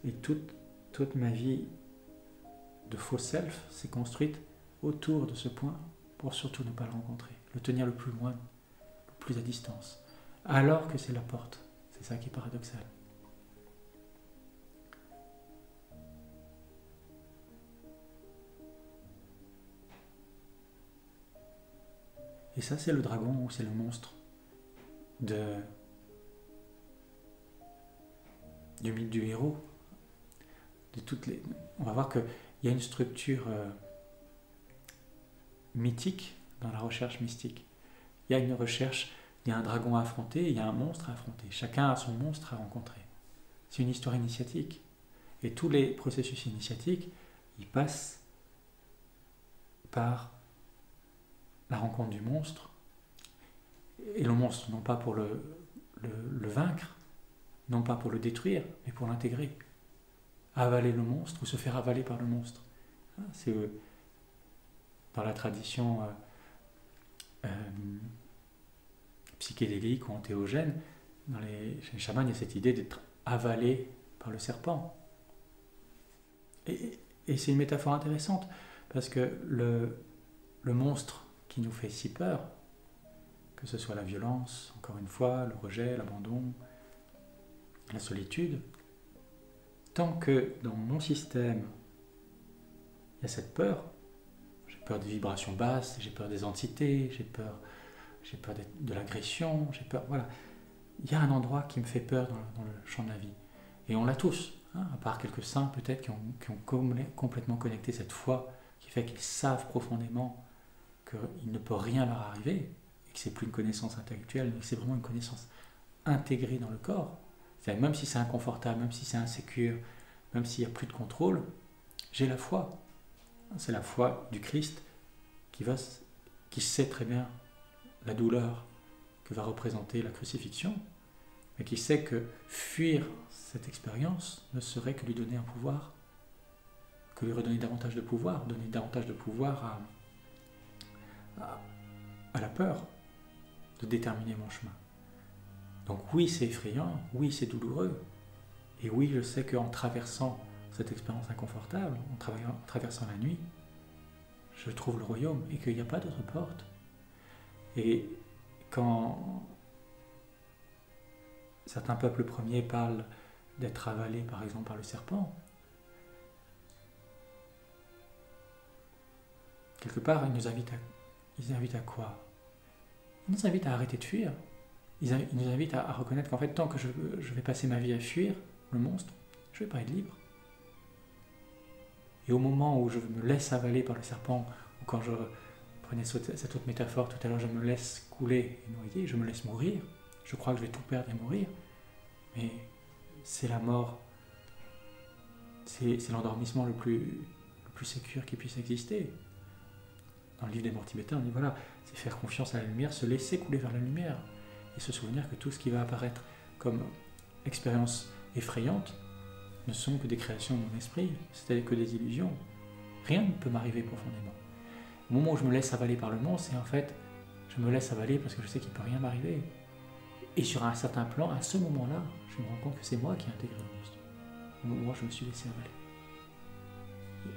Et toute ma vie de faux self s'est construite autour de ce point pour surtout ne pas le rencontrer, le tenir le plus loin, le plus à distance. Alors que c'est la porte. C'est ça qui est paradoxal. Et ça, c'est le dragon ou c'est le monstre du mythe du héros. On va voir qu'il y a une structure mythique dans la recherche mystique. Il y a une recherche. Il y a un dragon à affronter, il y a un monstre à affronter. Chacun a son monstre à rencontrer. C'est une histoire initiatique. Et tous les processus initiatiques, ils passent par la rencontre du monstre. Et le monstre, non pas pour le vaincre, non pas pour le détruire, mais pour l'intégrer. Avaler le monstre ou se faire avaler par le monstre. C'est dans la tradition psychédélique ou antéogène, chez les chamans, il y a cette idée d'être avalé par le serpent. Et c'est une métaphore intéressante, parce que le monstre qui nous fait si peur, que ce soit la violence, encore une fois, le rejet, l'abandon, la solitude, tant que dans mon système, il y a cette peur, j'ai peur des vibrations basses, j'ai peur des entités, j'ai peur de l'agression, j'ai peur, voilà. Il y a un endroit qui me fait peur dans le champ de la vie. Et on l'a tous, hein, à part quelques saints peut-être qui ont complètement connecté cette foi qui fait qu'ils savent profondément qu'il ne peut rien leur arriver, et que c'est plus une connaissance intellectuelle, mais que c'est vraiment une connaissance intégrée dans le corps. C'est-à-dire, même si c'est inconfortable, même si c'est insécure, même s'il n'y a plus de contrôle, j'ai la foi. C'est la foi du Christ qui sait très bien la douleur que va représenter la crucifixion, mais qui sait que fuir cette expérience ne serait que lui donner un pouvoir, que lui redonner davantage de pouvoir, donner davantage de pouvoir à la peur de déterminer mon chemin. Donc oui, c'est effrayant, oui, c'est douloureux, et oui, je sais qu'en traversant cette expérience inconfortable, en traversant la nuit, je trouve le royaume et qu'il n'y a pas d'autre porte. Et quand certains peuples premiers parlent d'être avalés par exemple par le serpent, quelque part ils nous invitent à quoi? Ils nous invitent à arrêter de fuir. Ils nous invitent à reconnaître qu'en fait tant que je vais passer ma vie à fuir le monstre, je ne vais pas être libre. Et au moment où je me laisse avaler par le serpent, ou quand je prenais cette autre métaphore tout à l'heure, je me laisse couler et noyer, je me laisse mourir, je crois que je vais tout perdre et mourir, mais c'est la mort, c'est l'endormissement le plus sécure qui puisse exister. Dans le livre des morts tibétains, on dit voilà, c'est faire confiance à la lumière, se laisser couler vers la lumière, et se souvenir que tout ce qui va apparaître comme expérience effrayante ne sont que des créations de mon esprit, c'est-à-dire que des illusions. Rien ne peut m'arriver profondément. Au moment où je me laisse avaler par le monstre, c'est en fait, je me laisse avaler parce que je sais qu'il ne peut rien m'arriver. Et sur un certain plan, à ce moment-là, je me rends compte que c'est moi qui ai intégré le monstre. Au moment où je me suis laissé avaler.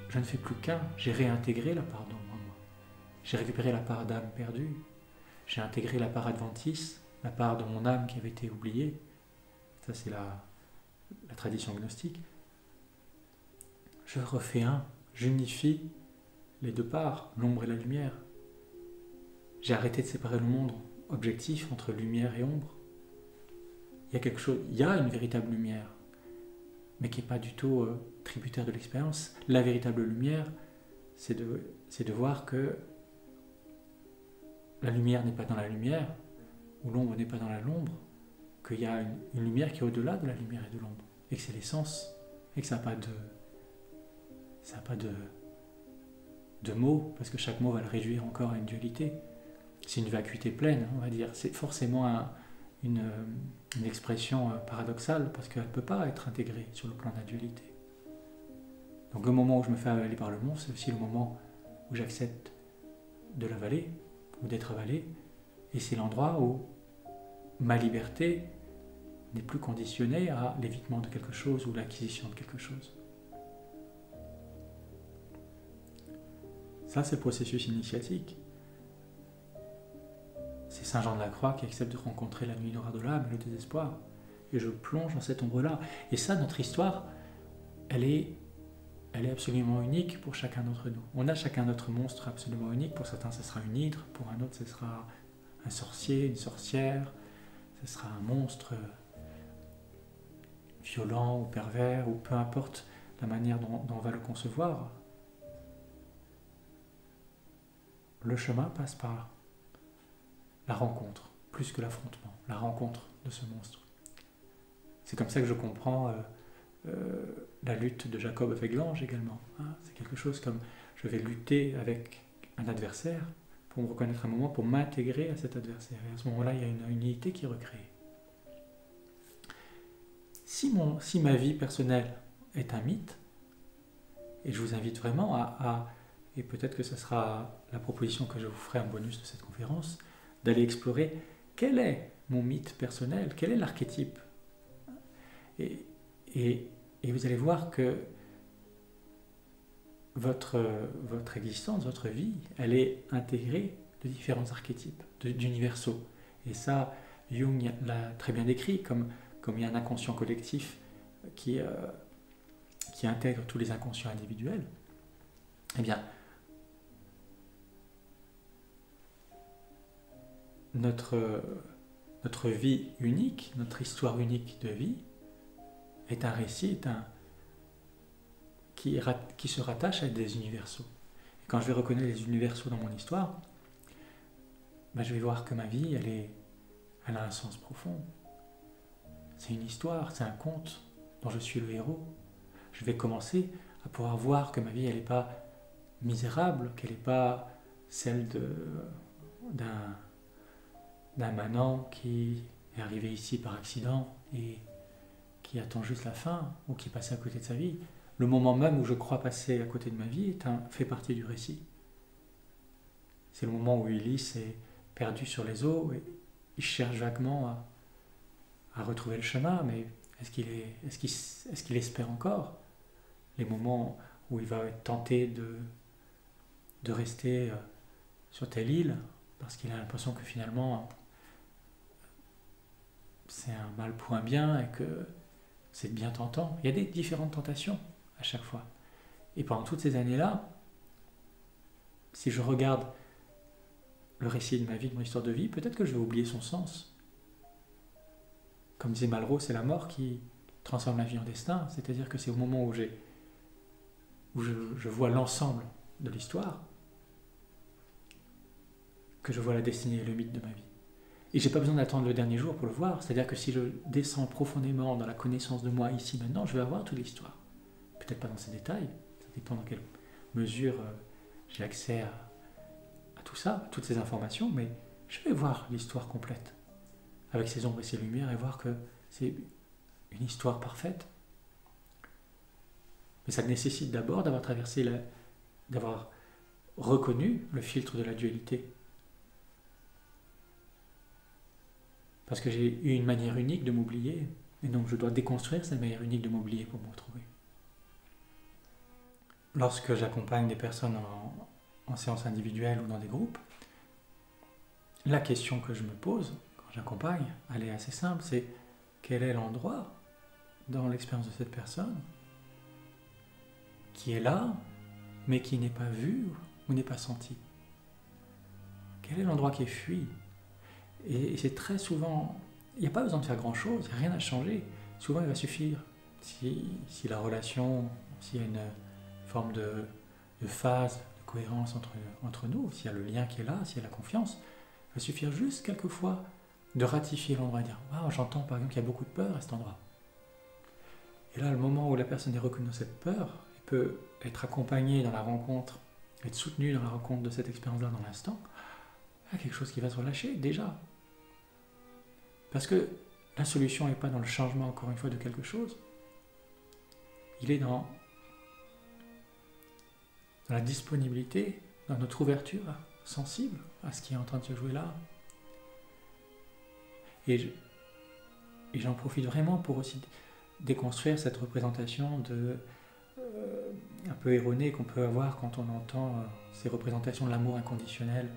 Je ne fais plus qu'un, j'ai réintégré la part d'ombre en moi. J'ai récupéré la part d'âme perdue. J'ai intégré la part adventice, la part de mon âme qui avait été oubliée. Ça, c'est la tradition gnostique. Je refais un, j'unifie les deux parts, l'ombre et la lumière. J'ai arrêté de séparer le monde objectif entre lumière et ombre. Il y a une véritable lumière, mais qui n'est pas du tout tributaire de l'expérience. La véritable lumière, c'est de voir que la lumière n'est pas dans la lumière, ou l'ombre n'est pas dans l'ombre, qu'il y a une lumière qui est au-delà de la lumière et de l'ombre, et que c'est l'essence, et que ça n'a pas de mots, parce que chaque mot va le réduire encore à une dualité. C'est une vacuité pleine, on va dire. C'est forcément une expression paradoxale, parce qu'elle ne peut pas être intégrée sur le plan de la dualité. Donc le moment où je me fais avaler par le monstre, c'est aussi le moment où j'accepte de l'avaler, ou d'être avalé, et c'est l'endroit où ma liberté n'est plus conditionnée à l'évitement de quelque chose ou l'acquisition de quelque chose. Ça, c'est le processus initiatique. C'est Saint Jean de la Croix qui accepte de rencontrer la nuit noire de l'âme et le désespoir. Et je plonge dans cette ombre-là. Et ça, notre histoire, elle est absolument unique pour chacun d'entre nous. On a chacun notre monstre absolument unique. Pour certains, ce sera une hydre. Pour un autre, ce sera un sorcier, une sorcière. Ce sera un monstre violent ou pervers, ou peu importe la manière dont on va le concevoir. Le chemin passe par la rencontre, plus que l'affrontement, la rencontre de ce monstre. C'est comme ça que je comprends la lutte de Jacob avec l'ange également. Hein. C'est quelque chose comme je vais lutter avec un adversaire pour me reconnaître un moment, pour m'intégrer à cet adversaire. Et à ce moment-là, il y a une unité qui est recréée. Si ma vie personnelle est un mythe, et je vous invite vraiment et peut-être que ce sera la proposition que je vous ferai en bonus de cette conférence, d'aller explorer quel est mon mythe personnel, quel est l'archétype. Et vous allez voir que votre existence, votre vie, elle est intégrée de différents archétypes, d'universaux. Et ça, Jung l'a très bien décrit, comme il y a un inconscient collectif qui intègre tous les inconscients individuels. Eh bien, notre vie unique, notre histoire unique de vie, est un récit, qui se rattache à des universaux. Et quand je vais reconnaître les universaux dans mon histoire, ben je vais voir que ma vie, elle a un sens profond. C'est une histoire, c'est un conte dont je suis le héros. Je vais commencer à pouvoir voir que ma vie, elle n'est pas misérable, qu'elle n'est pas celle d'un manant qui est arrivé ici par accident et qui attend juste la fin ou qui est passé à côté de sa vie. Le moment même où je crois passer à côté de ma vie fait partie du récit. C'est le moment où Ulysse est perdu sur les eaux et il cherche vaguement à retrouver le chemin, mais est-ce qu'il espère encore? Les moments où il va être tenté de rester sur telle île parce qu'il a l'impression que finalement c'est un mal pour un bien et que c'est bien tentant. Il y a des différentes tentations à chaque fois. Et pendant toutes ces années-là, si je regarde le récit de ma vie, de mon histoire de vie, peut-être que je vais oublier son sens. Comme disait Malraux, c'est la mort qui transforme la vie en destin. C'est-à-dire que c'est au moment où je vois l'ensemble de l'histoire que je vois la destinée et le mythe de ma vie. Et j'ai pas besoin d'attendre le dernier jour pour le voir. C'est-à-dire que si je descends profondément dans la connaissance de moi ici maintenant, je vais avoir toute l'histoire. Peut-être pas dans ses détails, ça dépend dans quelle mesure j'ai accès à tout ça, à toutes ces informations, mais je vais voir l'histoire complète, avec ses ombres et ses lumières, et voir que c'est une histoire parfaite. Mais ça nécessite d'abord d'avoir reconnu le filtre de la dualité. Parce que j'ai eu une manière unique de m'oublier, et donc je dois déconstruire cette manière unique de m'oublier pour me retrouver. Lorsque j'accompagne des personnes en séance individuelle ou dans des groupes, la question que je me pose quand j'accompagne, elle est assez simple, c'est quel est l'endroit dans l'expérience de cette personne qui est là, mais qui n'est pas vu ou n'est pas senti? Quel est l'endroit qui est fui? Et c'est très souvent, il n'y a pas besoin de faire grand-chose, il n'y a rien à changer. Souvent, il va suffire, si la relation, s'il y a une forme de phase, de cohérence entre nous, s'il y a le lien qui est là, s'il y a la confiance, il va suffire juste quelquefois de ratifier l'endroit et dire « Waouh, j'entends par exemple qu'il y a beaucoup de peur à cet endroit ». Et là, le moment où la personne est reconnue dans cette peur, il peut être accompagné dans la rencontre, être soutenu dans la rencontre de cette expérience-là dans l'instant, il y a quelque chose qui va se relâcher déjà. Parce que la solution n'est pas dans le changement, encore une fois, de quelque chose. Il est dans la disponibilité, dans notre ouverture sensible à ce qui est en train de se jouer là. Et j'en profite vraiment pour aussi déconstruire cette représentation un peu erronée qu'on peut avoir quand on entend ces représentations de l'amour inconditionnel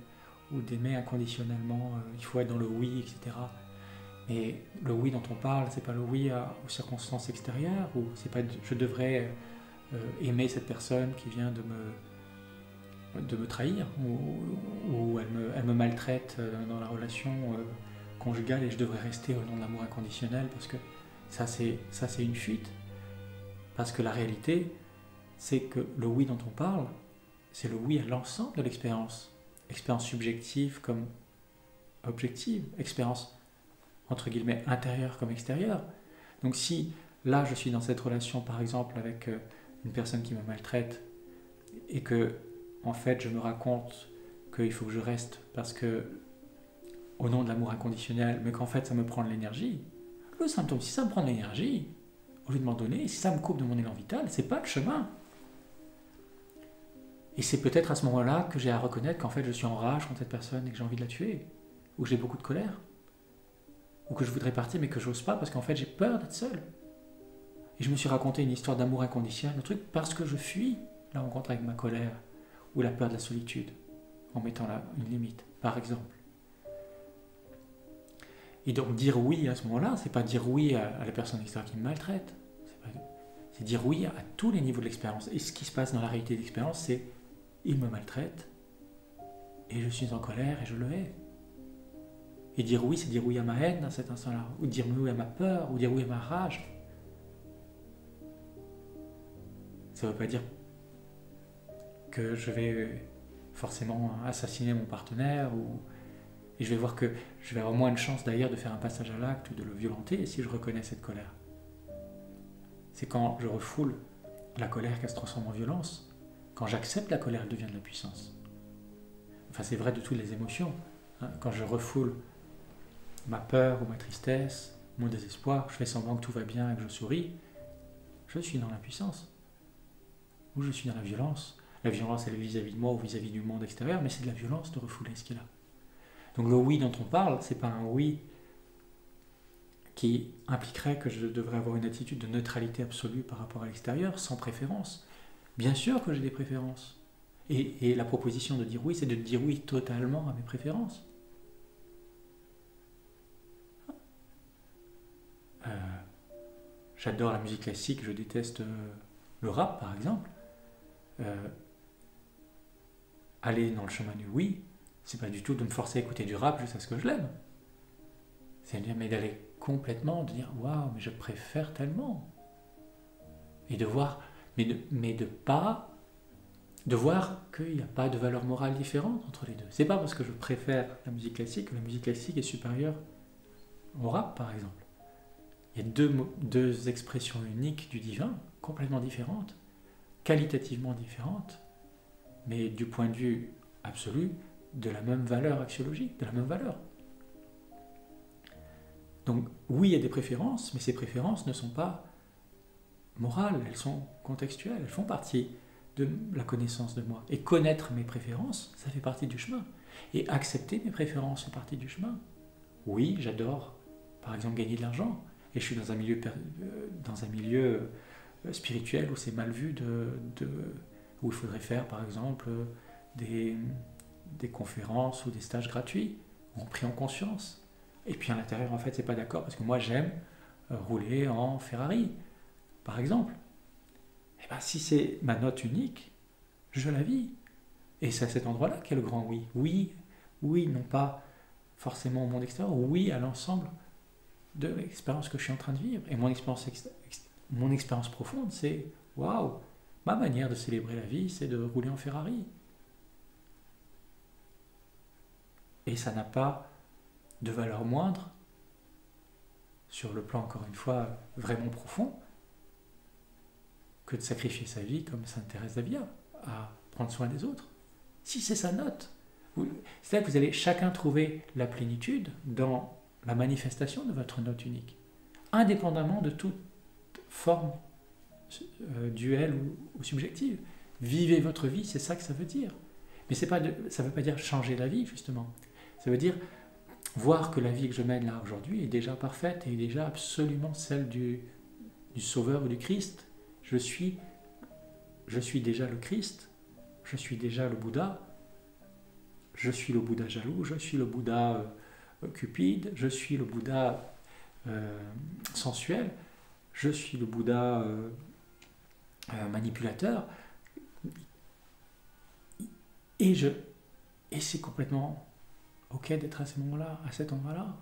ou d'aimer inconditionnellement, il faut être dans le oui, etc. Et le oui dont on parle, c'est pas le oui aux circonstances extérieures, ou c'est pas je devrais aimer cette personne qui vient de me trahir, ou elle me maltraite dans la relation conjugale et je devrais rester au nom de l'amour inconditionnel, parce que ça c'est une fuite. Parce que la réalité, c'est que le oui dont on parle, c'est le oui à l'ensemble de l'expérience. Expérience subjective comme objective, expérience entre guillemets intérieure comme extérieure. Donc si là je suis dans cette relation par exemple avec une personne qui me maltraite et que en fait je me raconte qu'il faut que je reste parce que au nom de l'amour inconditionnel, mais qu'en fait ça me prend de l'énergie, le symptôme, si ça me prend de l'énergie, au lieu de m'en donner, si ça me coupe de mon élan vital, c'est pas le chemin. Et c'est peut-être à ce moment-là que j'ai à reconnaître qu'en fait je suis en rage contre cette personne et que j'ai envie de la tuer, ou que j'ai beaucoup de colère, ou que je voudrais partir mais que j'ose pas parce qu'en fait j'ai peur d'être seul. Et je me suis raconté une histoire d'amour inconditionnel, le truc parce que je fuis la rencontre avec ma colère, ou la peur de la solitude, en mettant là une limite. par exemple. Et donc dire oui à ce moment-là, c'est pas dire oui à la personne extérieure qui me maltraite, c'est dire oui à tous les niveaux de l'expérience. Et ce qui se passe dans la réalité de l'expérience, c'est il me maltraite, et je suis en colère et je le hais. Et dire oui, c'est dire oui à ma haine à cet instant-là, ou dire oui à ma peur, ou dire oui à ma rage. Ça ne veut pas dire que je vais forcément assassiner mon partenaire, et je vais voir que je vais avoir moins de chance d'ailleurs de faire un passage à l'acte ou de le violenter si je reconnais cette colère. C'est quand je refoule la colère qu'elle se transforme en violence. Quand j'accepte la colère, elle devient de la puissance. Enfin, c'est vrai de toutes les émotions. Quand je refoule ma peur ou ma tristesse, mon désespoir, je fais semblant que tout va bien et que je souris, je suis dans l'impuissance. Ou je suis dans la violence. La violence, elle est vis-à-vis de moi ou vis-à-vis du monde extérieur, mais c'est de la violence de refouler ce qui est là. Donc le oui dont on parle, c'est pas un oui qui impliquerait que je devrais avoir une attitude de neutralité absolue par rapport à l'extérieur, sans préférence. Bien sûr que j'ai des préférences. Et la proposition de dire oui, c'est de dire oui totalement à mes préférences. J'adore la musique classique, je déteste le rap par exemple. Aller dans le chemin du oui, c'est pas du tout de me forcer à écouter du rap juste à ce que je l'aime. C'est mais d'aller complètement, de dire waouh, mais je préfère tellement. Et de voir, mais de voir qu'il n'y a pas de valeur morale différente entre les deux. C'est pas parce que je préfère la musique classique que la musique classique est supérieure au rap par exemple. Il y a deux expressions uniques du divin, complètement différentes, qualitativement différentes, mais du point de vue absolu, de la même valeur axiologique, de la même valeur. Donc oui, il y a des préférences, mais ces préférences ne sont pas morales, elles sont contextuelles, elles font partie de la connaissance de moi. Et connaître mes préférences, ça fait partie du chemin. Et accepter mes préférences fait partie du chemin. Oui, j'adore, par exemple, gagner de l'argent, et je suis dans un milieu spirituel où c'est mal vu, où il faudrait faire, par exemple, des conférences ou des stages gratuits, où on prie en conscience. Et puis à l'intérieur, en fait, c'est pas d'accord, parce que moi, j'aime rouler en Ferrari, par exemple. Et bien, si c'est ma note unique, je la vis. Et c'est à cet endroit-là qu'est le grand oui. Oui, oui, non pas forcément au monde extérieur, oui à l'ensemble de l'expérience que je suis en train de vivre. Et mon expérience profonde, c'est waouh, ma manière de célébrer la vie, c'est de rouler en Ferrari. Et ça n'a pas de valeur moindre, sur le plan, encore une fois, vraiment profond, que de sacrifier sa vie comme Sainte Thérèse d'Avila, à prendre soin des autres. Si c'est sa note, c'est-à-dire que vous allez chacun trouver la plénitude dans la manifestation de votre note unique, indépendamment de toute forme duelle ou subjective. Vivez votre vie, c'est ça que ça veut dire. Mais ça ne veut pas dire changer la vie, justement. Ça veut dire voir que la vie que je mène là aujourd'hui est déjà parfaite et est déjà absolument celle du Sauveur ou du Christ. Je suis déjà le Christ, je suis déjà le Bouddha, je suis le Bouddha jaloux, je suis le Bouddha cupide, je suis le Bouddha sensuel, je suis le Bouddha manipulateur, et c'est complètement ok d'être à ce moment-là, à cet endroit-là.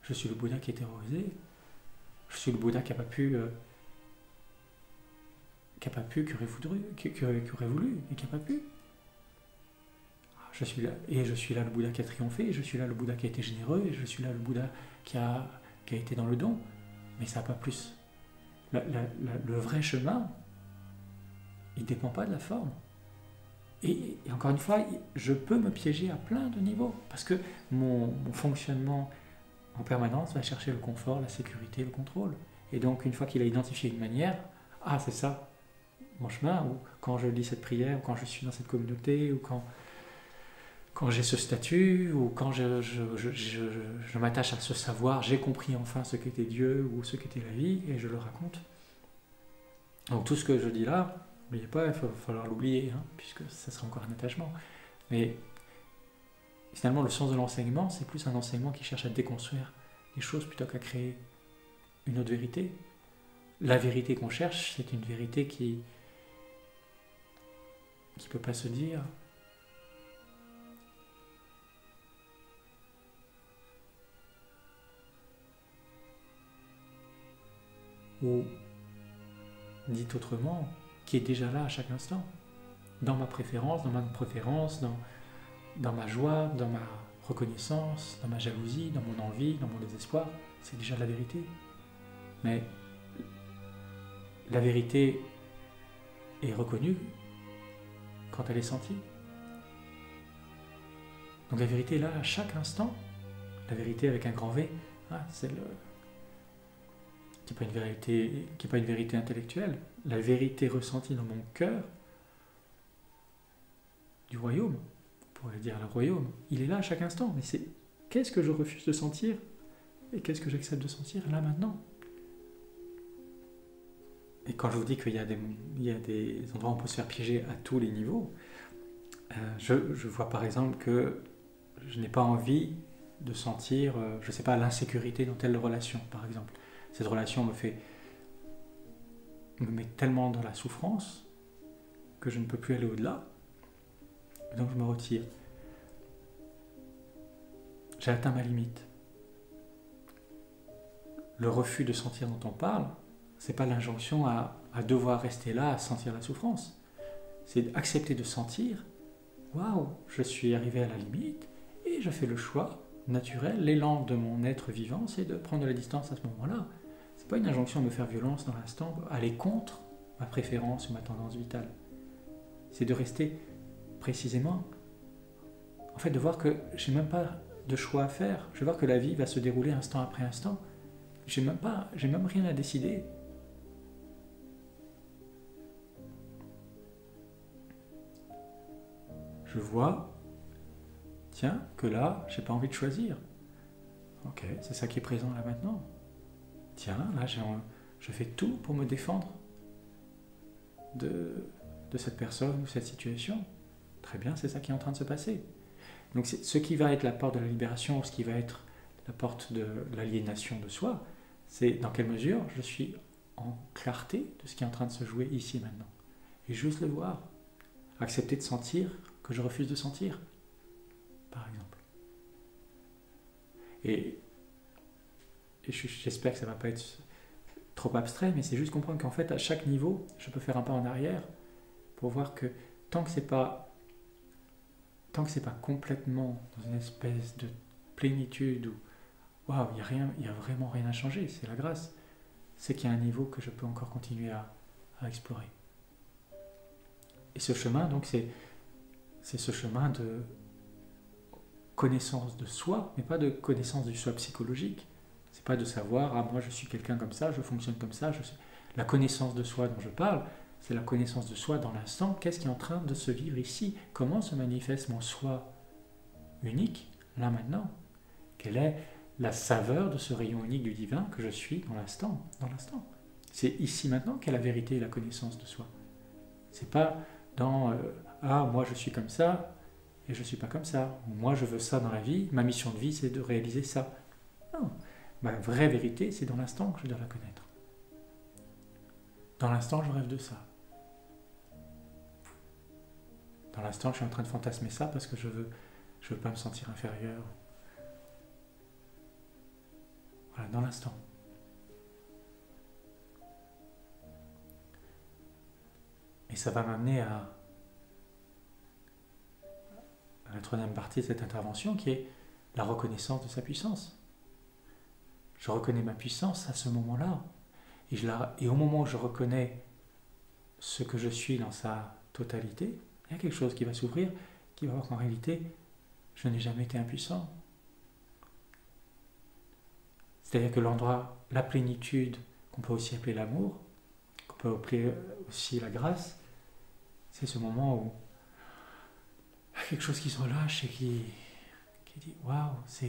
Je suis le Bouddha qui est terrorisé, je suis le Bouddha qui n'a pas pu, qui aurait voulu, et qui n'a pas pu. Je suis là, et je suis là le Bouddha qui a triomphé, et je suis là le Bouddha qui a été généreux, et je suis là le Bouddha qui a été dans le don, mais ça n'a pas plus. Le vrai chemin, il ne dépend pas de la forme. Et encore une fois, je peux me piéger à plein de niveaux, parce que mon fonctionnement en permanence va chercher le confort, la sécurité, le contrôle. Et donc, une fois qu'il a identifié une manière, ah, c'est ça, mon chemin, ou quand je lis cette prière, ou quand je suis dans cette communauté, ou quand j'ai ce statut, ou quand je m'attache à ce savoir, j'ai compris enfin ce qu'était Dieu, ou ce qu'était la vie, et je le raconte. Donc tout ce que je dis là, n'oubliez pas, il va falloir l'oublier, puisque ça sera encore un attachement. Mais finalement, le sens de l'enseignement, c'est plus un enseignement qui cherche à déconstruire les choses plutôt qu'à créer une autre vérité. La vérité qu'on cherche, c'est une vérité qui ne peut pas se dire. Ou, dit autrement, qui est déjà là à chaque instant. Dans ma préférence, dans ma non-préférence, dans ma joie, dans ma reconnaissance, dans ma jalousie, dans mon envie, dans mon désespoir. C'est déjà la vérité. Mais la vérité est reconnue quand elle est sentie. Donc la vérité est là à chaque instant. La vérité avec un grand V, c'est le... qui n'est pas une vérité intellectuelle. La vérité ressentie dans mon cœur du royaume, on pourrait dire le royaume, il est là à chaque instant. Mais c'est qu'est-ce que je refuse de sentir et qu'est-ce que j'accepte de sentir là maintenant. Et quand je vous dis qu'il y a des endroits où on peut se faire piéger à tous les niveaux, je vois par exemple que je n'ai pas envie de sentir, je ne sais pas, l'insécurité dans telle relation, par exemple. Cette relation me met tellement dans la souffrance que je ne peux plus aller au-delà. Donc je me retire. J'ai atteint ma limite. Le refus de sentir dont on parle, c'est pas l'injonction à devoir rester là, à sentir la souffrance. C'est accepter de sentir, waouh, je suis arrivé à la limite, et je fais le choix naturel, l'élan de mon être vivant, c'est de prendre de la distance à ce moment-là. C'est pas une injonction à me faire violence dans l'instant, aller contre ma préférence ou ma tendance vitale. C'est de rester précisément, en fait, de voir que j'ai même pas de choix à faire. Je vais voir que la vie va se dérouler instant après instant. J'ai même rien à décider. Je vois, tiens, que là, j'ai pas envie de choisir. Ok, c'est ça qui est présent là maintenant. Tiens, là, je fais tout pour me défendre de cette personne ou cette situation. Très bien, c'est ça qui est en train de se passer. Donc ce qui va être la porte de la libération, ou ce qui va être la porte de l'aliénation de soi, c'est dans quelle mesure je suis en clarté de ce qui est en train de se jouer ici et maintenant. Et juste le voir. Accepter de sentir que je refuse de sentir, par exemple. Et j'espère que ça ne va pas être trop abstrait, mais c'est juste comprendre qu'en fait, à chaque niveau, je peux faire un pas en arrière pour voir que tant que c'est pas complètement dans une espèce de plénitude où waouh, il y a vraiment rien à changer, c'est la grâce, c'est qu'il y a un niveau que je peux encore continuer à explorer. Et ce chemin, donc, c'est ce chemin de connaissance de soi, mais pas de connaissance du soi psychologique. C'est pas de savoir, moi je suis quelqu'un comme ça, je fonctionne comme ça. La connaissance de soi dont je parle, c'est la connaissance de soi dans l'instant. Qu'est-ce qui est en train de se vivre ici? Comment se manifeste mon soi unique, là maintenant? Quelle est la saveur de ce rayon unique du divin que je suis dans l'instant? C'est ici maintenant qu'est la vérité et la connaissance de soi. C'est pas dans moi je suis comme ça et je suis pas comme ça. Ou moi je veux ça dans la vie, ma mission de vie c'est de réaliser ça. Non, ma vraie vérité c'est dans l'instant que je dois la connaître. Dans l'instant je rêve de ça. Dans l'instant je suis en train de fantasmer ça parce que je veux pas me sentir inférieur. Voilà, dans l'instant. Et ça va m'amener à la troisième partie de cette intervention qui est la reconnaissance de sa puissance. Je reconnais ma puissance à ce moment-là. Et au moment où je reconnais ce que je suis dans sa totalité, il y a quelque chose qui va s'ouvrir, qui va voir qu'en réalité, je n'ai jamais été impuissant. C'est-à-dire que l'endroit, la plénitude, qu'on peut aussi appeler l'amour, qu'on peut appeler aussi la grâce, c'est ce moment où il y a quelque chose qui se relâche et qui dit « Waouh, c'est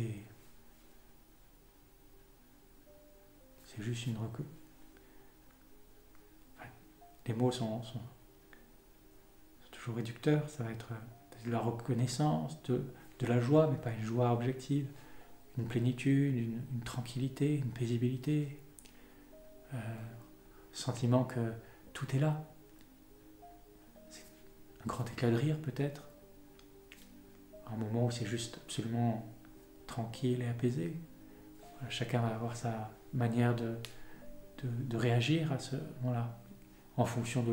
juste une recul. » Les mots sont toujours réducteurs, ça va être des de la reconnaissance, de la joie, mais pas une joie objective, une plénitude, une tranquillité, une paisibilité, sentiment que tout est là. C'est un grand éclat de rire peut-être, un moment où c'est juste absolument tranquille et apaisé. Voilà, chacun va avoir sa manière de réagir à ce moment-là, en fonction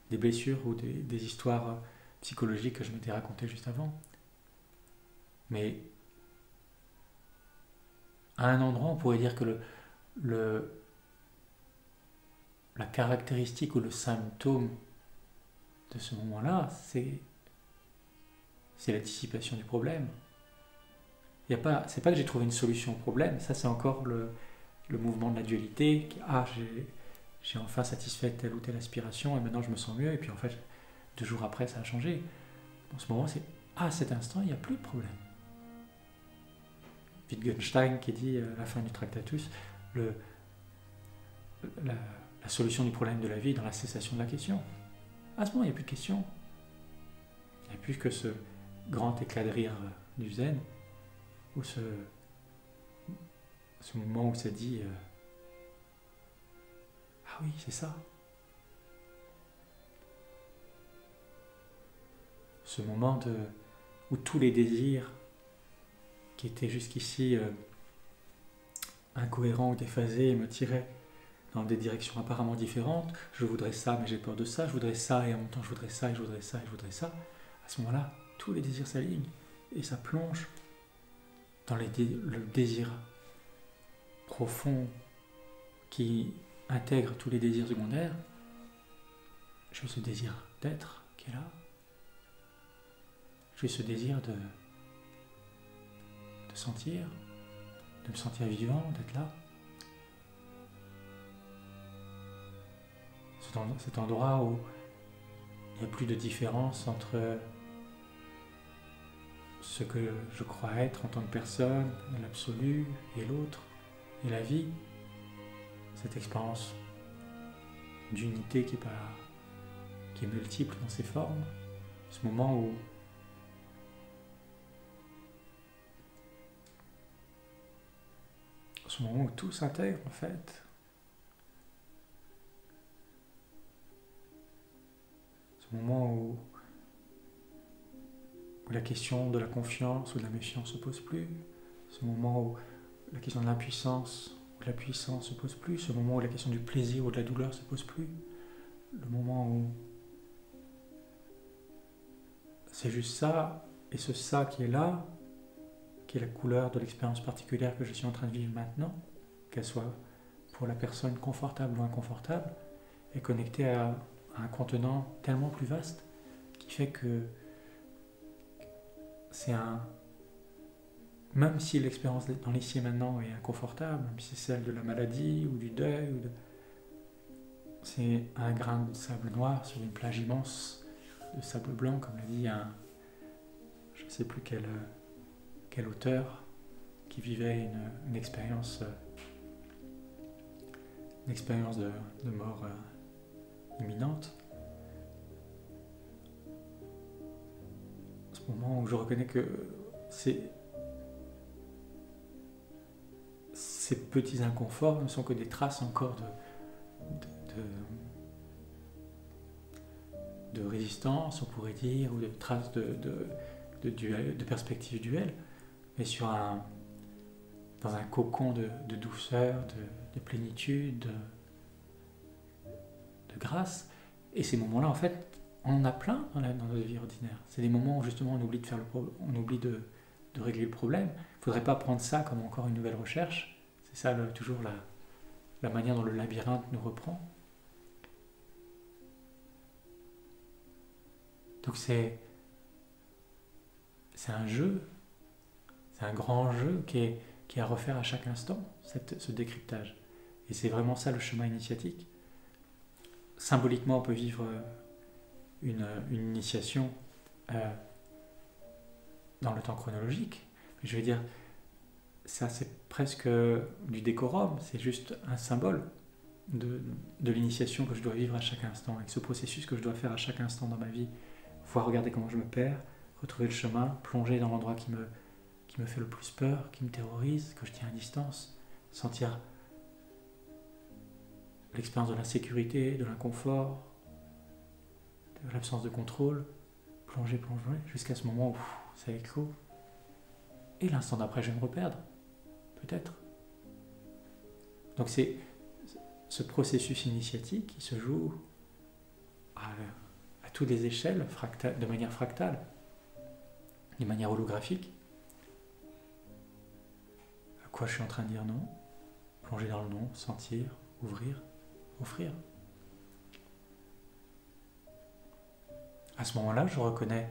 des blessures ou des histoires psychologiques que je m'étais racontées juste avant. Mais à un endroit, on pourrait dire que la caractéristique ou le symptôme de ce moment-là, c'est la dissipation du problème. C'est pas que j'ai trouvé une solution au problème, ça c'est encore le mouvement de la dualité. J'ai enfin satisfait telle ou telle aspiration et maintenant je me sens mieux, et puis en fait 2 jours après ça a changé. Dans ce moment, c'est à cet instant il n'y a plus de problème. Wittgenstein qui dit à la fin du Tractatus, la solution du problème de la vie est dans la cessation de la question. À ce moment il n'y a plus de question. Il n'y a plus que ce grand éclat de rire du zen, ou ce moment où ça dit ah oui, c'est ça. Ce moment où tous les désirs qui étaient jusqu'ici incohérents ou déphasés me tiraient dans des directions apparemment différentes. Je voudrais ça, mais j'ai peur de ça. Je voudrais ça, et en même temps je voudrais ça, et je voudrais ça, et je voudrais ça. À ce moment-là, tous les désirs s'alignent, et ça plonge dans le désir profond qui intègre tous les désirs secondaires. J'ai ce désir d'être qui est là. J'ai ce désir de sentir, de me sentir vivant, d'être là. Cet endroit où il n'y a plus de différence entre ce que je crois être en tant que personne, l'absolu et l'autre, et la vie. Cette expérience d'unité qui est multiple dans ses formes. Ce moment où tout s'intègre en fait. Ce moment où la question de la confiance ou de la méfiance ne se pose plus. Ce moment où la question de l'impuissance ou de la puissance ne se pose plus. Ce moment où la question du plaisir ou de la douleur ne se pose plus. Le moment où c'est juste ça, et ce ça qui est là, qui est la couleur de l'expérience particulière que je suis en train de vivre maintenant, qu'elle soit pour la personne confortable ou inconfortable, est connectée à un contenant tellement plus vaste qui fait que c'est même si l'expérience dans l'ici et maintenant est inconfortable, même si c'est celle de la maladie ou du deuil, c'est un grain de sable noir sur une plage immense de sable blanc, comme l'a dit je ne sais plus quel auteur qui vivait une expérience de mort imminente. Ce moment où je reconnais que ces petits inconforts ne sont que des traces encore de résistance, on pourrait dire, ou de traces de perspective duel, mais dans un cocon de douceur, de plénitude, de grâce. Et ces moments-là, en fait, on en a plein dans notre vie ordinaire. C'est des moments où justement on oublie de régler le problème. Il ne faudrait pas prendre ça comme encore une nouvelle recherche. C'est ça toujours la manière dont le labyrinthe nous reprend. Donc c'est un jeu, c'est un grand jeu qui est à refaire à chaque instant, ce décryptage. Et c'est vraiment ça le chemin initiatique. Symboliquement, on peut vivre une initiation dans le temps chronologique. Je veux dire, ça c'est presque du décorum, c'est juste un symbole de l'initiation que je dois vivre à chaque instant, avec ce processus que je dois faire à chaque instant dans ma vie, voir, regarder comment je me perds, retrouver le chemin, plonger dans l'endroit qui me fait le plus peur, qui me terrorise, que je tiens à distance, sentir l'expérience de l'insécurité, de l'inconfort, de l'absence de contrôle, plonger, jusqu'à ce moment où ça éclot. Et l'instant d'après, je vais me reperdre, peut-être. Donc c'est ce processus initiatique qui se joue à toutes les échelles, de manière fractale, de manière holographique. À quoi je suis en train de dire non, plonger dans le non, sentir, ouvrir, offrir. À ce moment-là, je reconnais,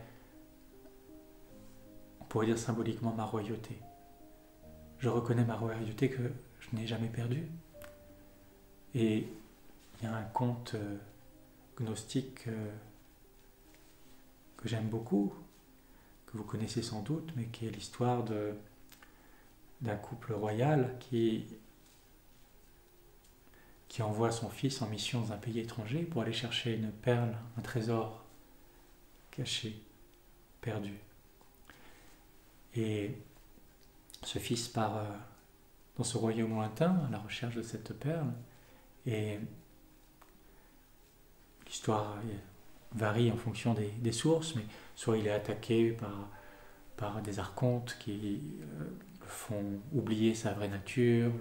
on pourrait dire symboliquement, ma royauté. Je reconnais ma royauté que je n'ai jamais perdue. Et il y a un conte gnostique que j'aime beaucoup, que vous connaissez sans doute, mais qui est l'histoire d'un couple royal qui envoie son fils en mission dans un pays étranger pour aller chercher une perle, un trésor caché, perdu. Et ce fils part dans ce royaume lointain à la recherche de cette perle, et l'histoire varie en fonction des sources, mais soit il est attaqué par des archontes qui le font oublier sa vraie nature,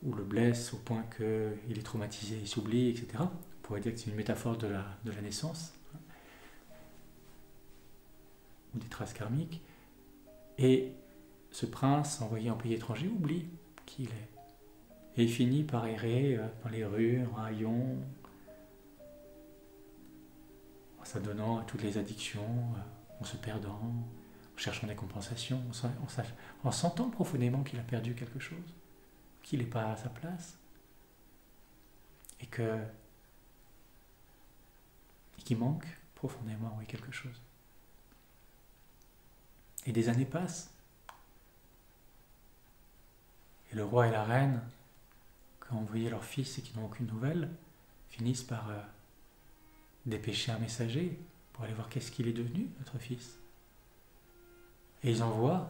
ou le blessent au point qu'il est traumatisé, il s'oublie, etc. On pourrait dire que c'est une métaphore de la naissance, ou des traces karmiques. Et ce prince envoyé en pays étranger oublie qui il est. Et il finit par errer dans les rues, en haillons, en s'adonnant à toutes les addictions, en se perdant, en cherchant des compensations, en sentant profondément qu'il a perdu quelque chose, qu'il n'est pas à sa place, et qu'il manque profondément, oui, quelque chose. Et des années passent. Et le roi et la reine, qui ont envoyé leur fils et qui n'ont aucune nouvelle, finissent par dépêcher un messager pour aller voir qu'est-ce qu'il est devenu, notre fils. Et ils envoient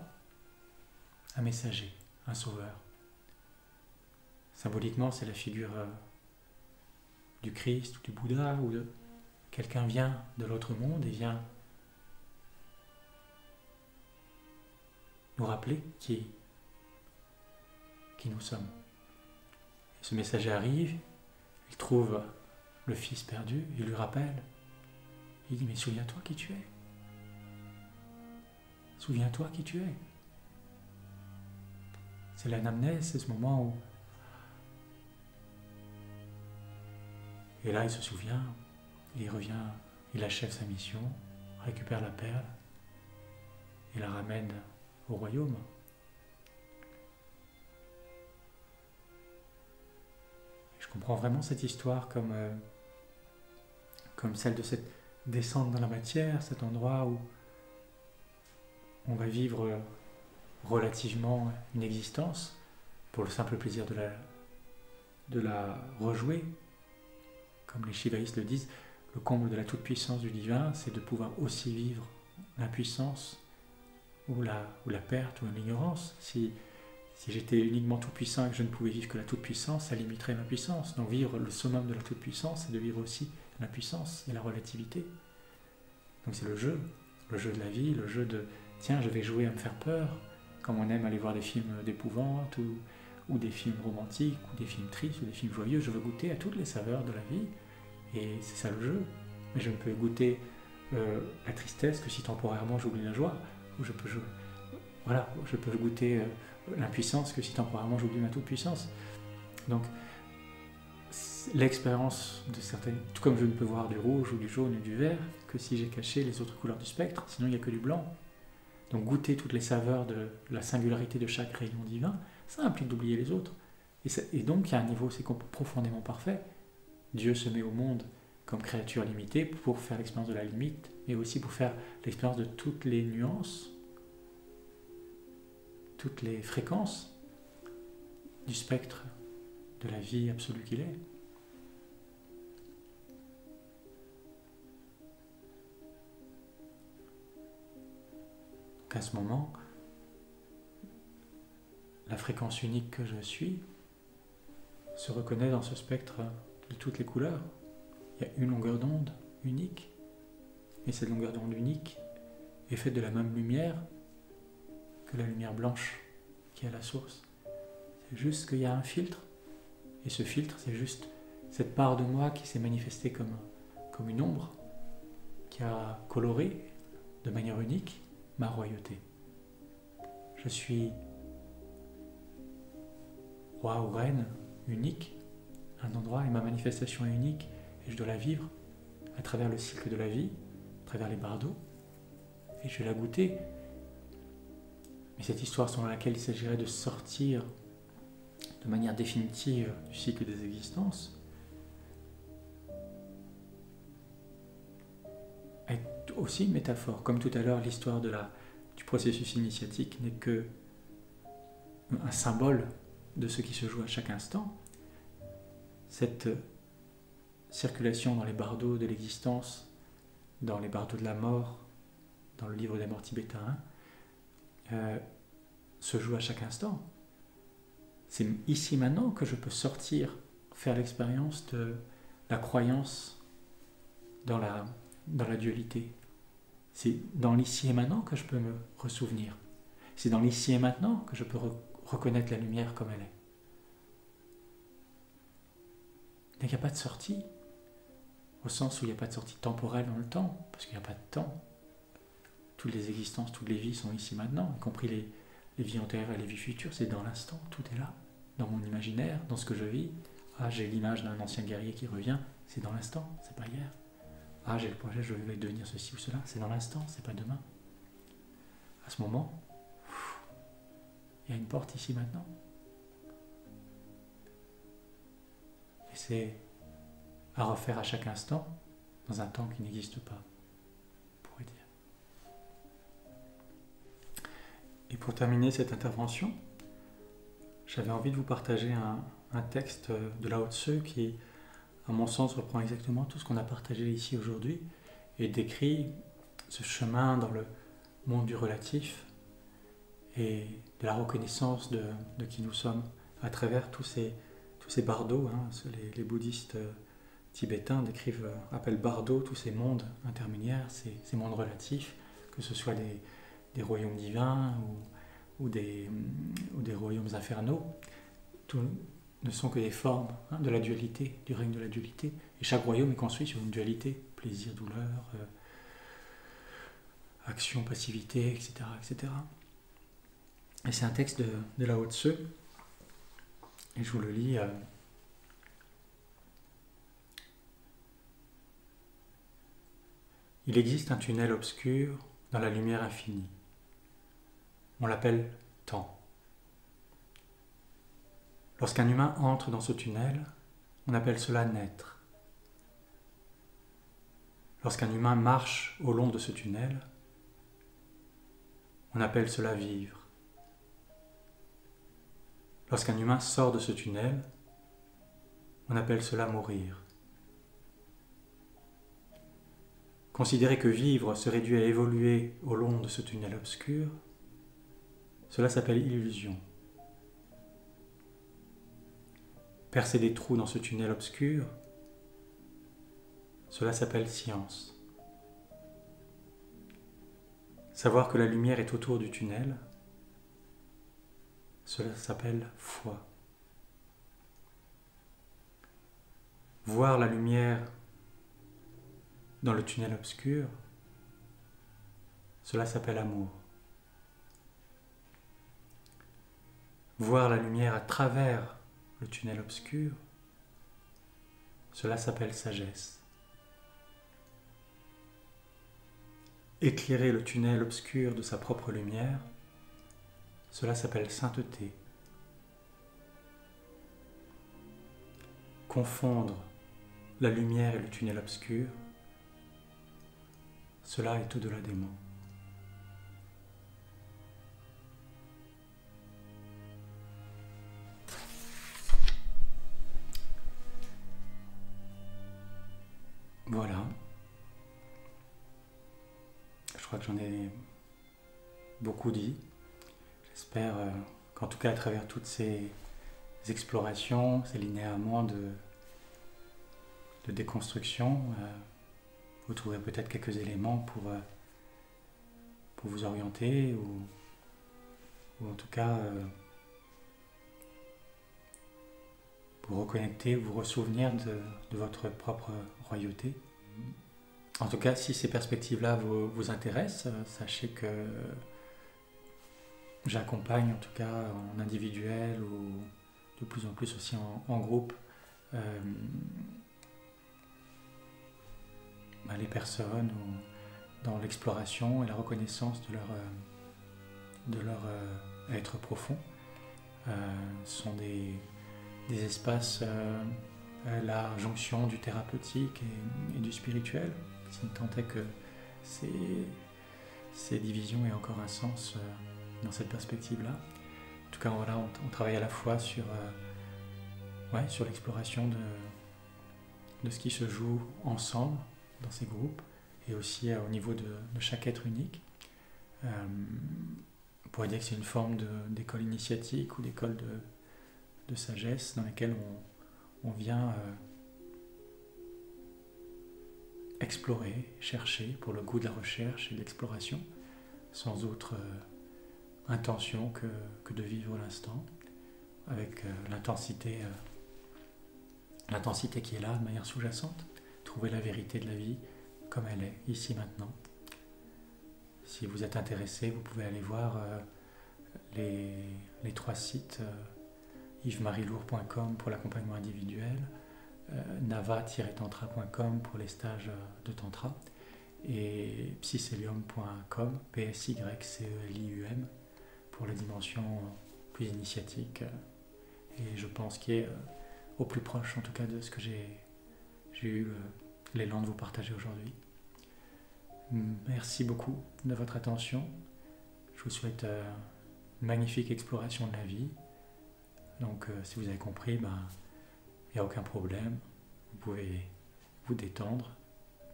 un messager, un sauveur. Symboliquement, c'est la figure du Christ ou du Bouddha, ou de quelqu'un vient de l'autre monde et vient nous rappeler qui nous sommes. Et ce messager arrive, il trouve le fils perdu, il lui rappelle, il dit, mais souviens-toi qui tu es. Souviens-toi qui tu es. C'est l'anamnèse, c'est ce moment où... Et là, il se souvient, et il revient, il achève sa mission, récupère la perle, et la ramène au royaume. Et je comprends vraiment cette histoire comme celle de cette descente dans la matière, cet endroit où on va vivre relativement une existence pour le simple plaisir de la rejouer. Comme les shivaïstes le disent, le comble de la toute-puissance du divin, c'est de pouvoir aussi vivre l'impuissance ou la perte ou l'ignorance. Si j'étais uniquement tout-puissant et que je ne pouvais vivre que la toute-puissance, ça limiterait ma puissance. Donc vivre le summum de la toute-puissance, c'est de vivre aussi l'impuissance et la relativité. Donc c'est le jeu de la vie, le jeu de « tiens, je vais jouer à me faire peur », comme on aime aller voir des films d'épouvante ou des films romantiques, ou des films tristes, ou des films joyeux. Je veux goûter à toutes les saveurs de la vie, et c'est ça le jeu. Mais je ne peux goûter la tristesse que si temporairement j'oublie la joie, ou je peux goûter l'impuissance que si temporairement j'oublie ma toute-puissance. Donc, l'expérience de certaines... Tout comme je ne peux voir du rouge, ou du jaune, ou du vert, que si j'ai caché les autres couleurs du spectre, sinon il n'y a que du blanc. Donc goûter toutes les saveurs de la singularité de chaque rayon divin, ça implique d'oublier les autres. Et donc il y a un niveau, c'est profondément parfait. Dieu se met au monde comme créature limitée pour faire l'expérience de la limite, mais aussi pour faire l'expérience de toutes les nuances, toutes les fréquences du spectre de la vie absolue qu'il est. qu'à ce moment, la fréquence unique que je suis se reconnaît dans ce spectre de toutes les couleurs. Il y a une longueur d'onde unique, et cette longueur d'onde unique est faite de la même lumière que la lumière blanche qui est à la source. C'est juste qu'il y a un filtre, et ce filtre, c'est juste cette part de moi qui s'est manifestée comme une ombre, qui a coloré de manière unique ma royauté. Je suis roi ou reine unique, un endroit, et ma manifestation est unique, et je dois la vivre à travers le cycle de la vie, à travers les bardeaux, et je vais la goûter. Mais cette histoire selon laquelle il s'agirait de sortir de manière définitive du cycle des existences est aussi une métaphore. Comme tout à l'heure, l'histoire du processus initiatique n'est que un symbole de ce qui se joue à chaque instant. Cette circulation dans les bardeaux de l'existence, dans les bardeaux de la mort, dans le livre des morts tibétains, se joue à chaque instant. C'est ici maintenant que je peux sortir, faire l'expérience de la croyance dans la dualité. C'est dans l'ici et maintenant que je peux me ressouvenir. C'est dans l'ici et maintenant que je peux reconnaître la lumière comme elle est. Il n'y a pas de sortie, au sens où il n'y a pas de sortie temporelle dans le temps, parce qu'il n'y a pas de temps. Toutes les existences, toutes les vies sont ici maintenant, y compris les vies antérieures et les vies futures, c'est dans l'instant, tout est là, dans mon imaginaire, dans ce que je vis. Ah, j'ai l'image d'un ancien guerrier qui revient, c'est dans l'instant, c'est pas hier. Ah, j'ai le projet, je vais devenir ceci ou cela, c'est dans l'instant, c'est pas demain. À ce moment, il y a une porte ici maintenant. Et c'est à refaire à chaque instant, dans un temps qui n'existe pas, on pourrait dire. Et pour terminer cette intervention, j'avais envie de vous partager un texte de Lao Tzu qui, à mon sens, reprend exactement tout ce qu'on a partagé ici aujourd'hui et décrit ce chemin dans le monde du relatif et de la reconnaissance de qui nous sommes à travers tous ces bardeaux. Les bouddhistes tibétains appellent bardeaux tous ces mondes intermédiaires, ces mondes relatifs, que ce soit des royaumes divins ou des royaumes infernaux. Tout ne sont que des formes de la dualité, du règne de la dualité. Et chaque royaume est construit sur une dualité, plaisir, douleur, action, passivité, etc. etc. Et c'est un texte de Lao Tzu, et je vous le lis. Il existe un tunnel obscur dans la lumière infinie. On l'appelle temps. Lorsqu'un humain entre dans ce tunnel, on appelle cela naître. Lorsqu'un humain marche au long de ce tunnel, on appelle cela vivre. Lorsqu'un humain sort de ce tunnel, on appelle cela mourir. Considérer que vivre se réduit à évoluer au long de ce tunnel obscur, cela s'appelle illusion. Percer des trous dans ce tunnel obscur, cela s'appelle science. Savoir que la lumière est autour du tunnel, cela s'appelle foi. Voir la lumière dans le tunnel obscur, cela s'appelle amour. Voir la lumière à travers le tunnel obscur, cela s'appelle sagesse. Éclairer le tunnel obscur de sa propre lumière, cela s'appelle sainteté. Confondre la lumière et le tunnel obscur, cela est au-delà des mots. Voilà. Je crois que j'en ai beaucoup de vie. J'espère qu'en tout cas à travers toutes ces explorations, ces linéaments de déconstruction, vous trouverez peut-être quelques éléments pour vous orienter ou en tout cas vous reconnecter, vous ressouvenir de votre propre royauté. En tout cas, si ces perspectives-là vous intéressent, sachez que j'accompagne en tout cas en individuel ou de plus en plus aussi en groupe les personnes dans l'exploration et la reconnaissance de leur être profond. Ce sont des espaces à la jonction du thérapeutique et du spirituel, si tant est que ces divisions aient encore un sens dans cette perspective-là. En tout cas, voilà, on travaille à la fois sur l'exploration de ce qui se joue ensemble dans ces groupes et aussi au niveau de chaque être unique. On pourrait dire que c'est une forme d'école initiatique ou d'école de sagesse dans laquelle on vient explorer, chercher pour le goût de la recherche et de l'exploration, sans autre intention que de vivre l'instant avec l'intensité qui est là de manière sous-jacente, trouver la vérité de la vie comme elle est, ici maintenant. Si vous êtes intéressé, vous pouvez aller voir les 3 sites yvesmarielourd.com pour l'accompagnement individuel, nava-tantra.com pour les stages de tantra et psycelium.com, psycelium, pour la dimension plus initiatique et je pense qu'il est au plus proche en tout cas de ce que j'ai eu l'élan de vous partager aujourd'hui. Merci beaucoup de votre attention. Je vous souhaite une magnifique exploration de la vie. Donc si vous avez compris, il n'y a aucun problème. Vous pouvez vous détendre.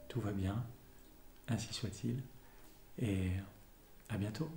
Tout va bien. Ainsi soit-il. Et à bientôt.